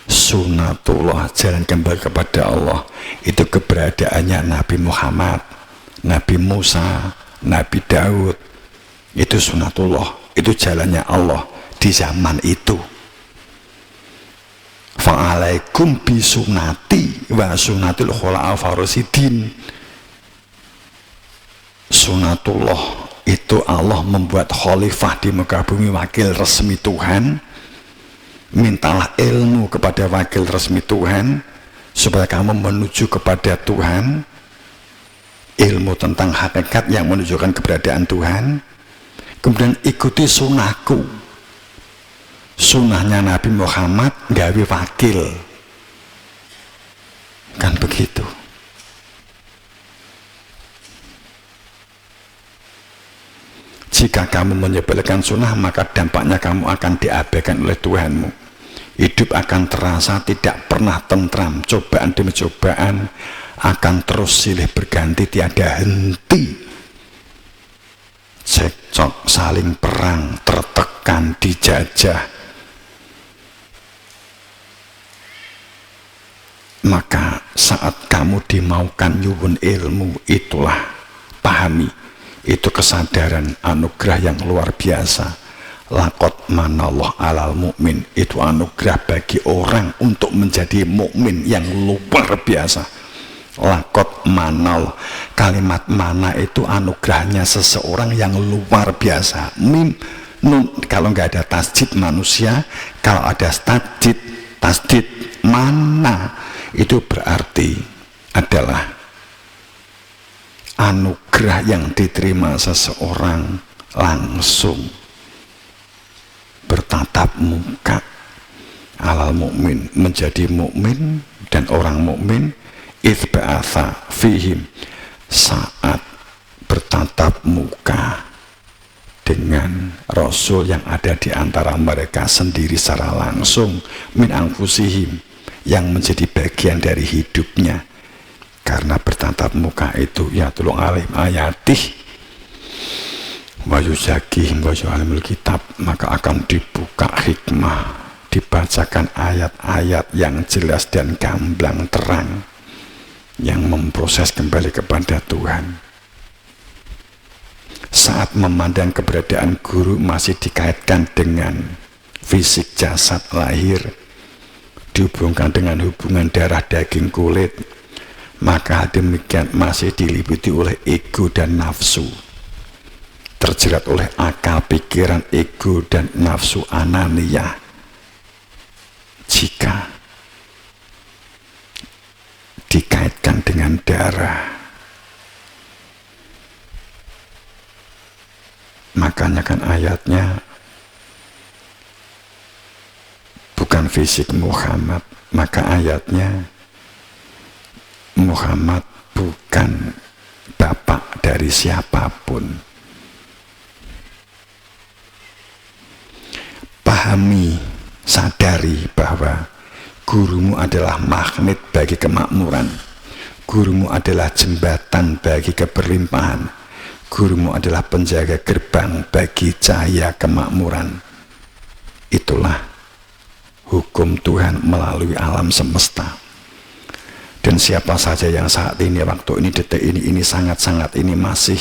sunnatullah, jalan kembali kepada Allah. Itu keberadaannya Nabi Muhammad, Nabi Musa, Nabi Daud. Itu sunnatullah, itu jalannya Allah di zaman itu. Fa'alaikum bisunati wa sunatul khulafa'ir rasyidin. Sunatullah itu Allah membuat khalifah di muka bumi, wakil resmi Tuhan. Mintalah ilmu kepada wakil resmi Tuhan supaya kamu menuju kepada Tuhan, ilmu tentang hakikat yang menunjukkan keberadaan Tuhan. Kemudian ikuti sunnahku, sunnahnya Nabi Muhammad, gawe wakil, kan begitu. Jika kamu menyepelekan sunnah, maka dampaknya kamu akan diabaikan oleh Tuhanmu. Hidup akan terasa tidak pernah tentram, cobaan demi cobaan akan terus silih berganti tiada henti. Cekcok, saling perang, tertekan, dijajah. Maka saat kamu dimaukan nyuwun ilmu, itulah pahami, itu kesadaran anugerah yang luar biasa. Laqad manallah alal mu'min, itu anugerah bagi orang untuk menjadi mukmin yang luar biasa. Laqad manal, kalimat mana itu anugerahnya seseorang yang luar biasa. Mim nun, kalau nggak ada tasdid manusia, kalau ada tasdid mana, itu berarti adalah anugerah yang diterima seseorang langsung bertatap muka alal mukmin, menjadi mukmin. Dan orang mukmin itsba'atha fihim, saat bertatap muka dengan Rasul yang ada di antara mereka sendiri secara langsung, min anfusihim, yang menjadi bagian dari hidupnya. Karena bertatap muka itu ya tulung alim ayatih wa yuzakihim wa yu'allimul kitab, maka akan dibuka hikmah, dibacakan ayat-ayat yang jelas dan gamblang terang yang memproses kembali kepada Tuhan. Saat memandang keberadaan guru masih dikaitkan dengan fisik jasad lahir, dihubungkan dengan hubungan darah daging kulit, maka demikian masih diliputi oleh ego dan nafsu, terjerat oleh akal pikiran ego dan nafsu ananiyah. Jika dikaitkan dengan darah, makanya kan ayatnya bukan fisik Muhammad, maka ayatnya Muhammad bukan bapak dari siapapun. Pahami, sadari bahwa gurumu adalah magnet bagi kemakmuran, gurumu adalah jembatan bagi keberlimpahan, gurumu adalah penjaga gerbang bagi cahaya kemakmuran. Itulah hukum Tuhan melalui alam semesta. Dan siapa saja yang saat ini, waktu ini, detik ini sangat-sangat ini masih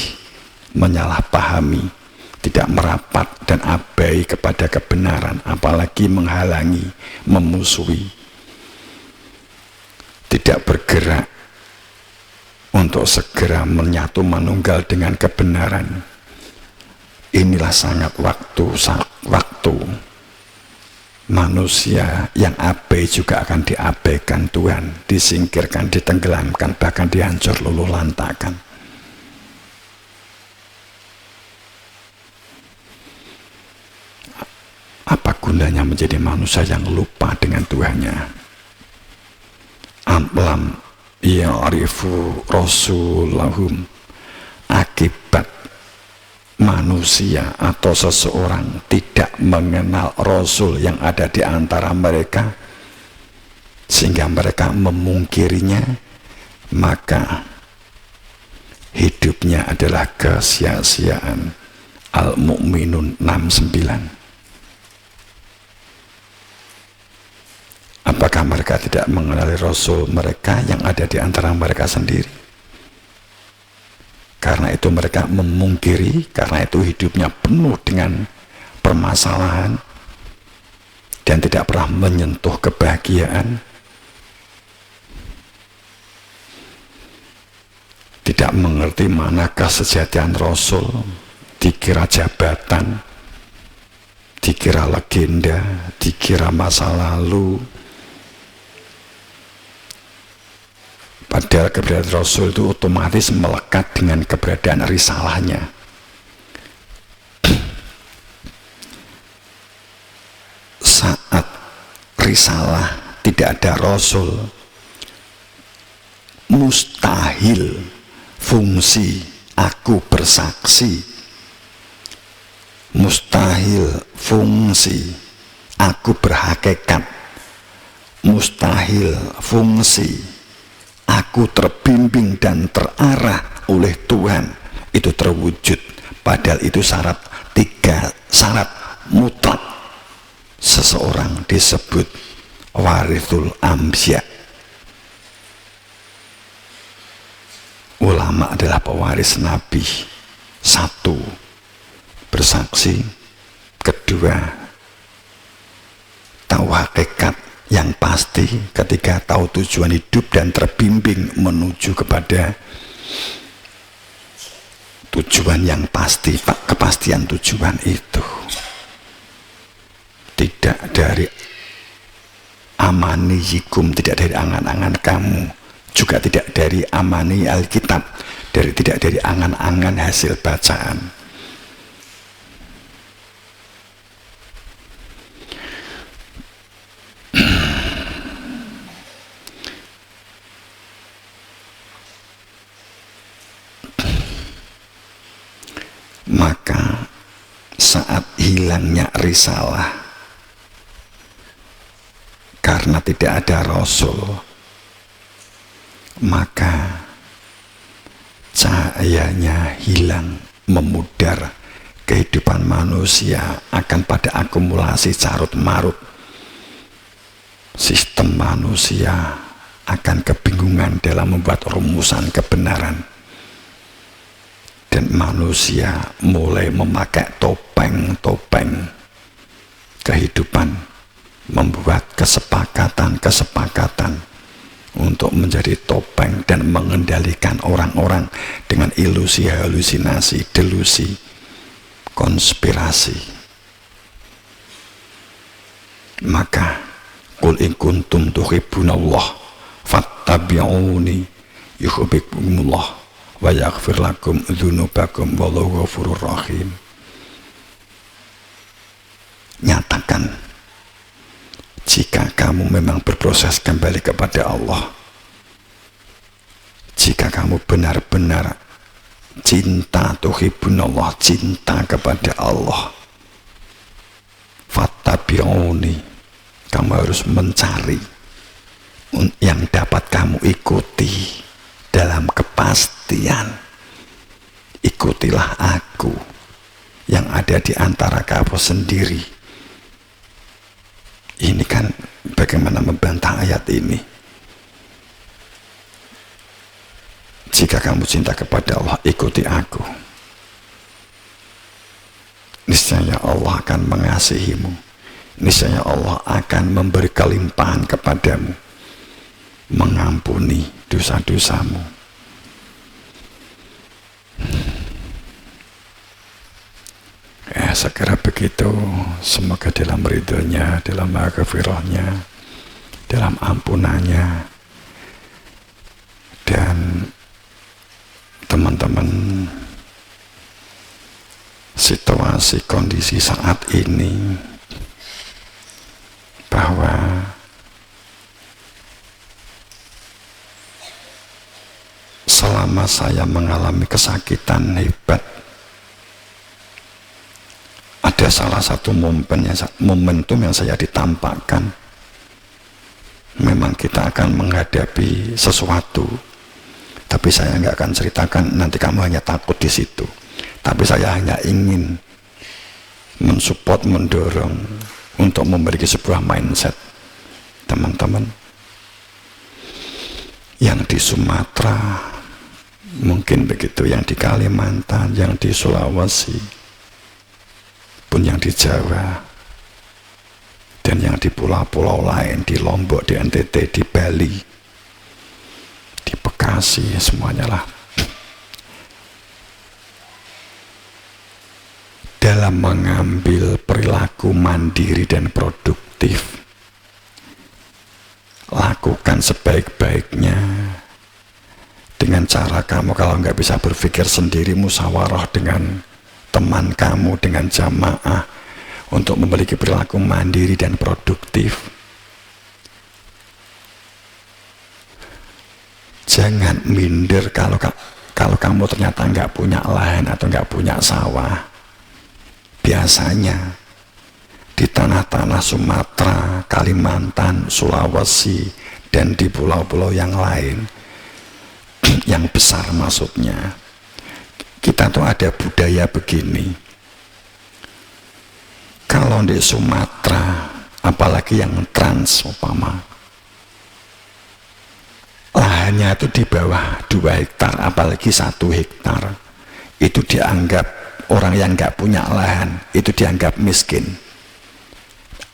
menyalahpahami, tidak merapat dan abai kepada kebenaran, apalagi menghalangi, memusuhi, tidak bergerak untuk segera menyatu manunggal dengan kebenaran, inilah sangat waktu manusia yang abai juga akan diabaikan Tuhan, disingkirkan, ditenggelamkan, bahkan dihancur luluh lantakan. Apa gunanya menjadi manusia yang lupa dengan Tuhannya? Amlam ya'rifu rasulahum, akibat manusia atau seseorang tidak mengenal Rasul yang ada di antara mereka sehingga mereka memungkirinya, maka hidupnya adalah kesia-siaan. Al-Mu'minun 69. Apakah mereka tidak mengenali Rasul mereka yang ada di antara mereka sendiri? Karena itu mereka memungkiri, karena itu hidupnya penuh dengan permasalahan, dan tidak pernah menyentuh kebahagiaan, tidak mengerti mana kesejatian Rasul, dikira jabatan, dikira legenda, dikira masa lalu. Padahal keberadaan Rasul itu otomatis melekat dengan keberadaan risalahnya. Saat risalah tidak ada Rasul, mustahil fungsi aku bersaksi, mustahil fungsi aku berhakikat, mustahil fungsi aku terbimbing dan terarah oleh Tuhan itu terwujud. Padahal itu syarat, 3 syarat mutlak seseorang disebut warithul ambia. Ulama adalah pewaris Nabi. 1, bersaksi. 2, tahu hakikat yang pasti. Ketiga, tahu tujuan hidup dan terbimbing menuju kepada tujuan yang pasti. Kepastian tujuan itu tidak dari amaniyikum, tidak dari angan-angan kamu, juga tidak dari amani Alkitab, tidak dari angan-angan hasil bacaan. Maka saat hilangnya risalah karena tidak ada Rasul, maka cahayanya hilang, memudar. Kehidupan manusia akan pada akumulasi carut marut. Sistem manusia akan kebingungan dalam membuat rumusan kebenaran, dan manusia mulai memakai topeng-topeng kehidupan, membuat kesepakatan untuk menjadi topeng dan mengendalikan orang-orang dengan ilusi, halusinasi, delusi, konspirasi. Maka qul in kuntum tuhibbunallah fattabi'uni yuhibbukumullah wa yaghfir lakum dzunubakum wallahu ghafurur rahim. Nyatakan, jika kamu memang berproses kembali kepada Allah, jika kamu benar-benar cinta, tuhibbunallah, cinta kepada Allah, fattabi'uni, kamu harus mencari yang dapat kamu ikuti dalam kepastian. Ikutilah aku yang ada di antara kamu sendiri. Ini kan bagaimana membantah ayat ini. Jika kamu cinta kepada Allah, ikuti aku. Niscaya Allah akan mengasihimu. Niscaya Allah akan memberi kelimpahan kepadamu, mengampuni dosa-dosamu. Segera begitu, semoga dalam ridhonya, dalam maghfirahnya, dalam ampunannya, dan teman-teman, situasi kondisi saat ini, bahwa selama saya mengalami kesakitan hebat, ada salah satu momentum yang saya ditampakkan. Memang kita akan menghadapi sesuatu, tapi saya nggak akan ceritakan, nanti kamu hanya takut di situ. Tapi saya hanya ingin mensupport, mendorong untuk memiliki sebuah mindset teman-teman yang di Sumatera, mungkin begitu, yang di Kalimantan, yang di Sulawesi, pun yang di Jawa, dan yang di pulau-pulau lain, di Lombok, di NTT, di Bali, di Bekasi, semuanya lah. Dalam mengambil perilaku mandiri dan produktif, lakukan sebaik-baiknya dengan cara kamu. Kalau nggak bisa berpikir sendiri, musyawarah dengan teman kamu, dengan jamaah, untuk memiliki perilaku mandiri dan produktif. Jangan minder kalau kamu ternyata nggak punya lahan atau nggak punya sawah. Biasanya di tanah-tanah Sumatera, Kalimantan, Sulawesi, dan di pulau-pulau yang lain, yang besar maksudnya, kita tuh ada budaya begini. Kalau di Sumatera, apalagi yang trans umpama, lahannya itu di bawah 2 hektar, apalagi 1 hektar, itu dianggap orang yang nggak punya lahan, itu dianggap miskin.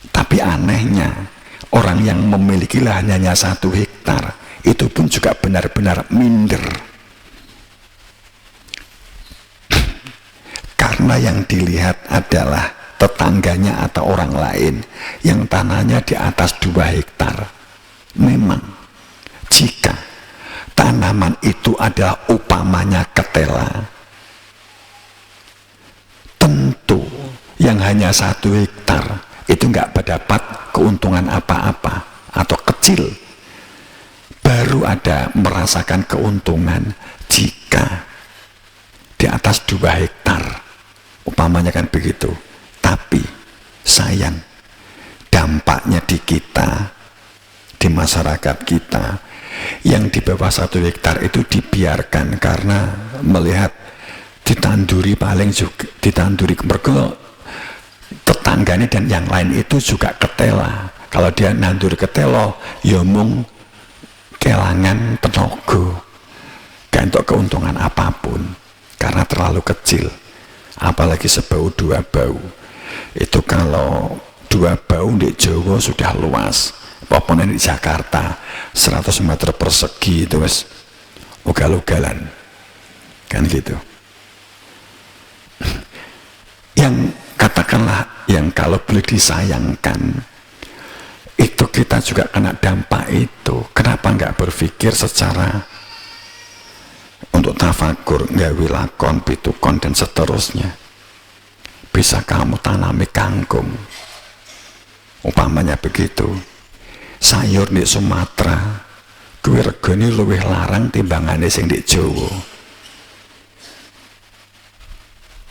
Tapi anehnya, orang yang memiliki lahan hanya 1 hektar, itu pun juga benar-benar minder. Karena yang dilihat adalah tetangganya atau orang lain yang tanahnya di atas 2 hektar. Memang, jika tanaman itu adalah upamanya ketela, tentu yang hanya 1 hektar itu nggak mendapat keuntungan apa-apa atau kecil. Baru ada merasakan keuntungan jika di atas 2 hektar umpamanya, kan begitu. Tapi sayang, dampaknya di kita, di masyarakat kita yang di bawah 1 hektar itu dibiarkan karena melihat ditanduri, paling juga ditanduri mergo tetangganya dan yang lain itu juga ketela. Kalau dia nanduri ketelo, ya mung kelangan tenaga, gak untuk keuntungan apapun karena terlalu kecil. Apalagi sebau 2 bau. Itu kalau 2 bau di Jawa sudah luas, apapun di Jakarta 100 meter persegi itu wes ugal-ugalan, kan gitu. Yang katakanlah yang kalau boleh disayangkan, itu kita juga kena dampak itu. Kenapa nggak berpikir secara untuk tafakur, nggawe lakon, pitukon, dan seterusnya? Bisa kamu tanami kangkung, umpamanya begitu. Sayur di Sumatera kuwi regane luwih larang timbangane sing di Jawa.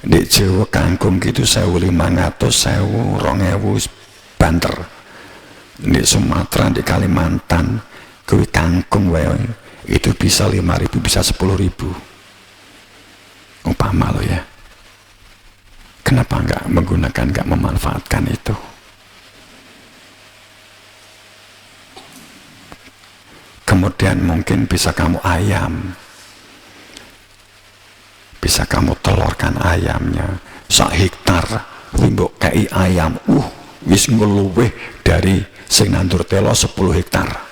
Di Jawa kangkung gitu 1.500, 1.000, 2.000 banter. Di Sumatera, di Kalimantan, kuwi kangkung wae itu bisa 5.000, bisa 10.000. Umpama lo ya. Kenapa nggak menggunakan, nggak memanfaatkan itu? Kemudian mungkin bisa kamu ayam, bisa kamu telurkan ayamnya 1 hektar, mbok kei ayam, wis ngeluwih dari sing nandur telo 10 hektar.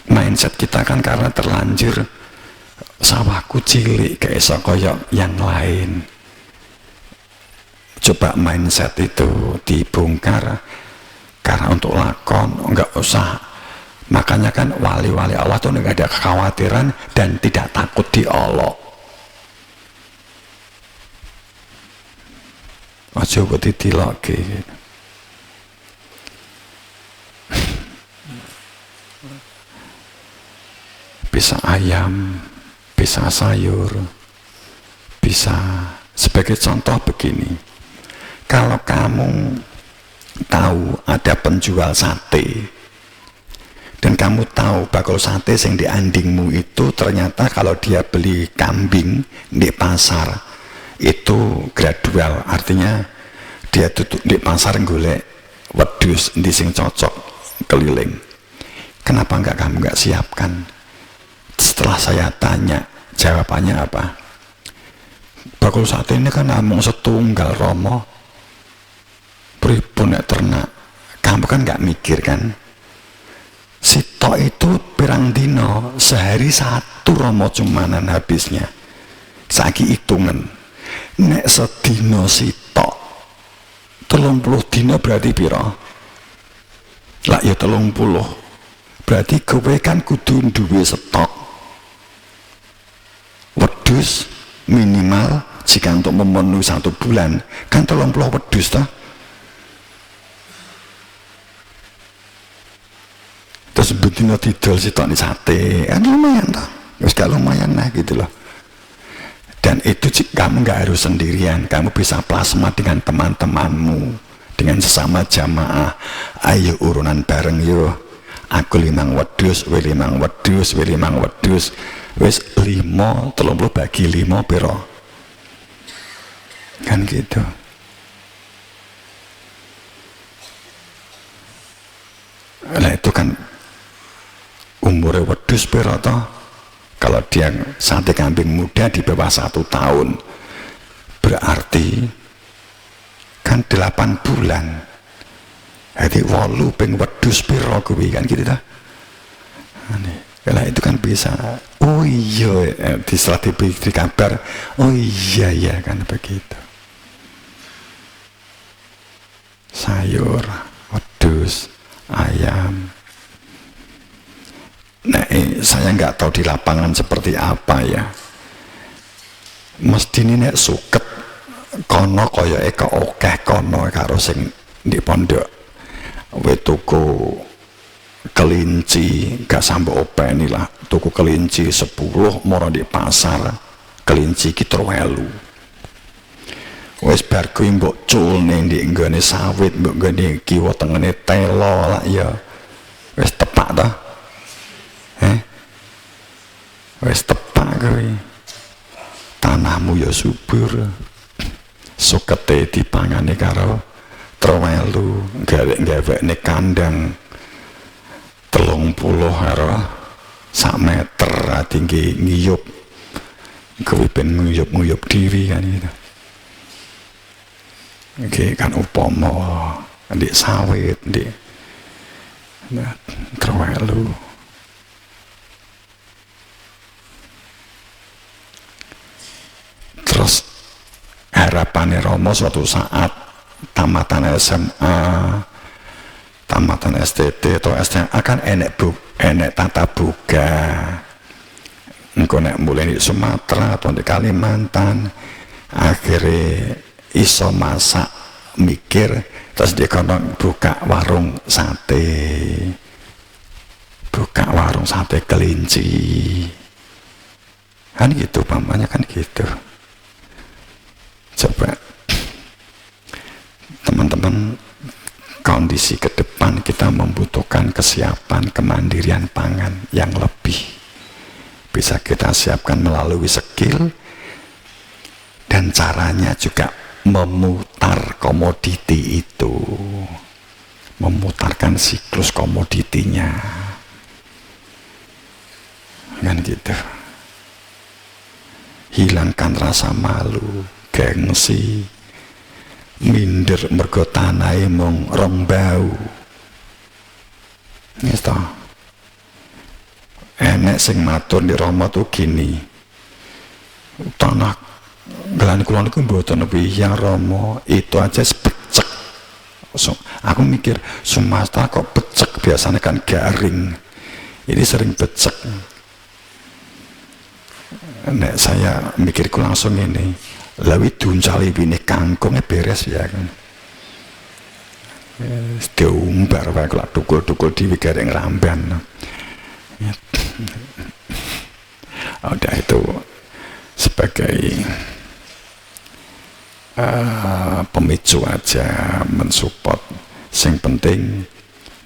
Mindset kita kan karena terlanjur sawahku cilik kayak kaya yang lain. Coba mindset itu dibongkar, karena untuk lakon nggak usah. Makanya kan wali-wali Allah tuh nggak ada kekhawatiran dan tidak takut diolok. Aja buat ditilaki. Bisa ayam, bisa sayur, bisa. Sebagai contoh begini, kalau kamu tahu ada penjual sate dan kamu tahu bakul sate yang di andingmu itu ternyata kalau dia beli kambing di pasar itu gradual, artinya dia tutup di pasar golek wedus di sing cocok keliling. Kenapa kamu nggak siapkan? Setelah saya tanya, jawabannya apa? bakul sate ini kan namung setunggal Romo. Pripun nek ternak? Kamu kan nggak mikir kan? Sitok itu pirang dino, sehari satu Romo cumanan habisnya. Saiki hitungan. Nek sedino sitok 30 dino berarti piro? Lah ya 30. Berarti kowe kan kudu duwe stok wedhus minimal jika untuk memenuhi 1 bulan kan 30 wedhus toh. Terus betina didol sitok nih sate kan lumayan toh, wis gak lumayan lah gitu loh. Dan itu kamu nggak harus sendirian, kamu bisa plasma dengan teman-temanmu, dengan sesama jamaah. Ayo urunan bareng yo, aku 5 wedhus, we 5 wedhus, we 5 wedhus, wis 5 30 bagi 5 piro kan gitu. Nah itu kan umurnya wedhus piro toh. Kalau dia sate kambing muda di bawah 1 tahun berarti kan 8 bulan. Jadi 8 ping wedhus piro kuwi kan gitu dah. Nah itu kan bisa. Oh iya, setelah diberi kabar, oh iya ya kan begitu. Sayur, wedhus, ayam. Nah, saya nggak tahu di lapangan seperti apa ya. Mesti ini nek suket kono kaya eka okeh kono karo sing di pondok. We tuku kelinci gak sampai openi lah. Tuku kelinci 10 moro di pasar. Kelinci ki 3.000. Wis bar kuwi mbok culne ndi nggone sawit, mbok nggone kiwa tengene telo lah ya. Wis tepak ta? Wis tepak kuwi. Tanahmu ya subur. Sukete dipangane karo 3.000, gawe-gawene kandang 30 karo 1 meter tinggi ngiyup. Kuwi ben nguyup-nguyup diri kan gitu. Oke kan upama di sawit di 3.000. Terus harapannya Romo suatu saat tamatan SMA, tamatan STT atau SMA kan enek tata boga. Engko nek mulai di Sumatera atau di Kalimantan akhirnya iso masak mikir terus dia kono buka warung sate kelinci kan gitu pamannya kan gitu. Coba teman-teman, kondisi ke depan kita membutuhkan kesiapan kemandirian pangan yang lebih bisa kita siapkan melalui skill dan caranya juga memutar komoditi itu, memutarkan siklus komoditinya kan gitu. Hilangkan rasa malu, gengsi, minder mergo tanahe mung 2 bau. Gitu. Enek sing matur di Roma tuh gini, tanah gelan kula niku mboten wiyang Rama, itu aja becek. So, aku mikir Sumatera kok becek, biasanya kan garing, ini sering becek. Nek saya mikirku langsung ini, lawi duncali bini kangkungnya beres ya kan. Diumbar wae kok tukul-tukul dhewe gareng ramban. Udah itu sebagai pemicu aja, mensupport. Sing penting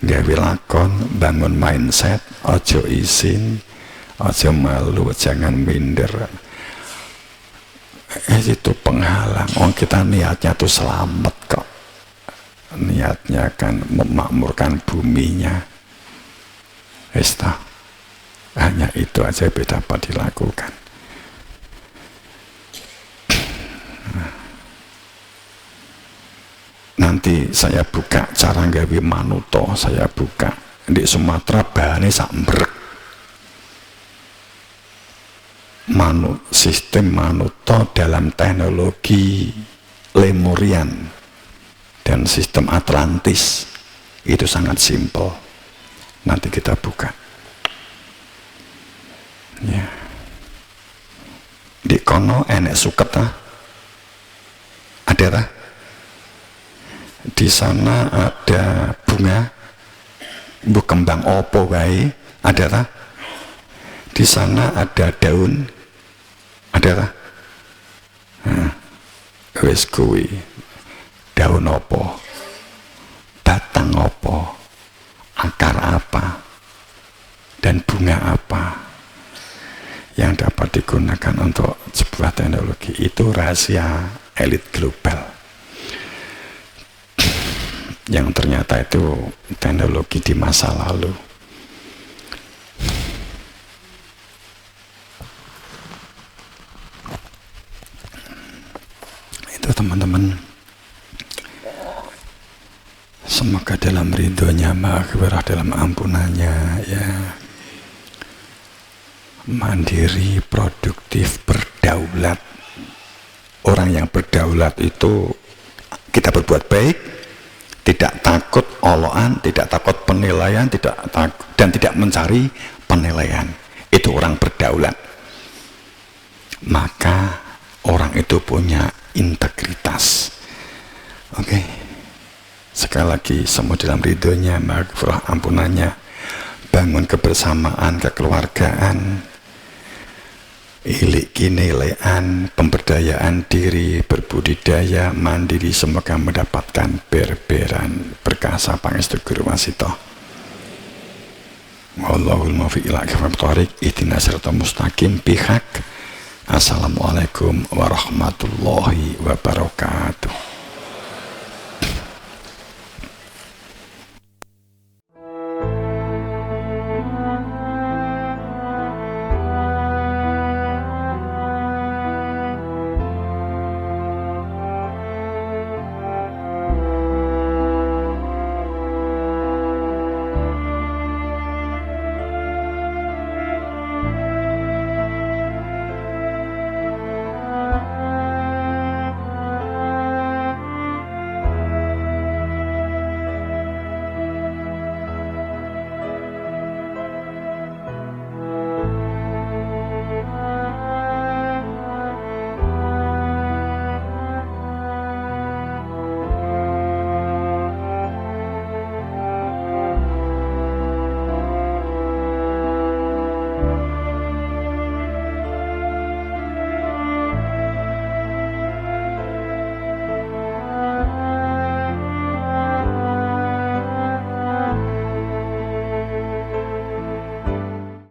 gawe lakon, bangun mindset, ojo isin, ojo malu, jangan minder. Itu penghalang. Kita niatnya tuh selamat kok, niatnya kan memakmurkan buminya. Hanya itu aja dapat dilakukan. Nanti saya buka cara nggawe manuto, saya buka di Sumatera bahannya sak mbrek. Sistem manuto dalam teknologi Lemurian dan sistem Atlantis itu sangat simpel. Nanti kita buka ya. Di kono enek suket ada tak? Di sana ada bunga bu kembang opo wae ada tak? Di sana ada daun ada tak? Wis kuwi daun opo, batang opo, akar apa, dan bunga apa yang dapat digunakan untuk sebuah teknologi. Itu rahasia elit global yang ternyata itu teknologi di masa lalu. Itu teman-teman, semoga dalam ridhonya, maghfirah dalam ampunannya ya, mandiri, produktif, berdaulat. Orang yang berdaulat itu kita berbuat baik, tidak takut oloan, tidak takut penilaian, dan tidak mencari penilaian. Itu orang berdaulat. Maka orang itu punya integritas. Oke. Sekali lagi, semua dalam ridhonya, maghfirah ampunannya, bangun kebersamaan, kekeluargaan, ilik kinelean, pemberdayaan diri, berbudidaya, mandiri, semoga mendapatkan berberan perkasa pangestu Guru Wasito. Wallahul muwaffiq ila aqwamit thoriq, ihdinas siratal mustaqim bihaq. Assalamualaikum warahmatullahi wabarakatuh.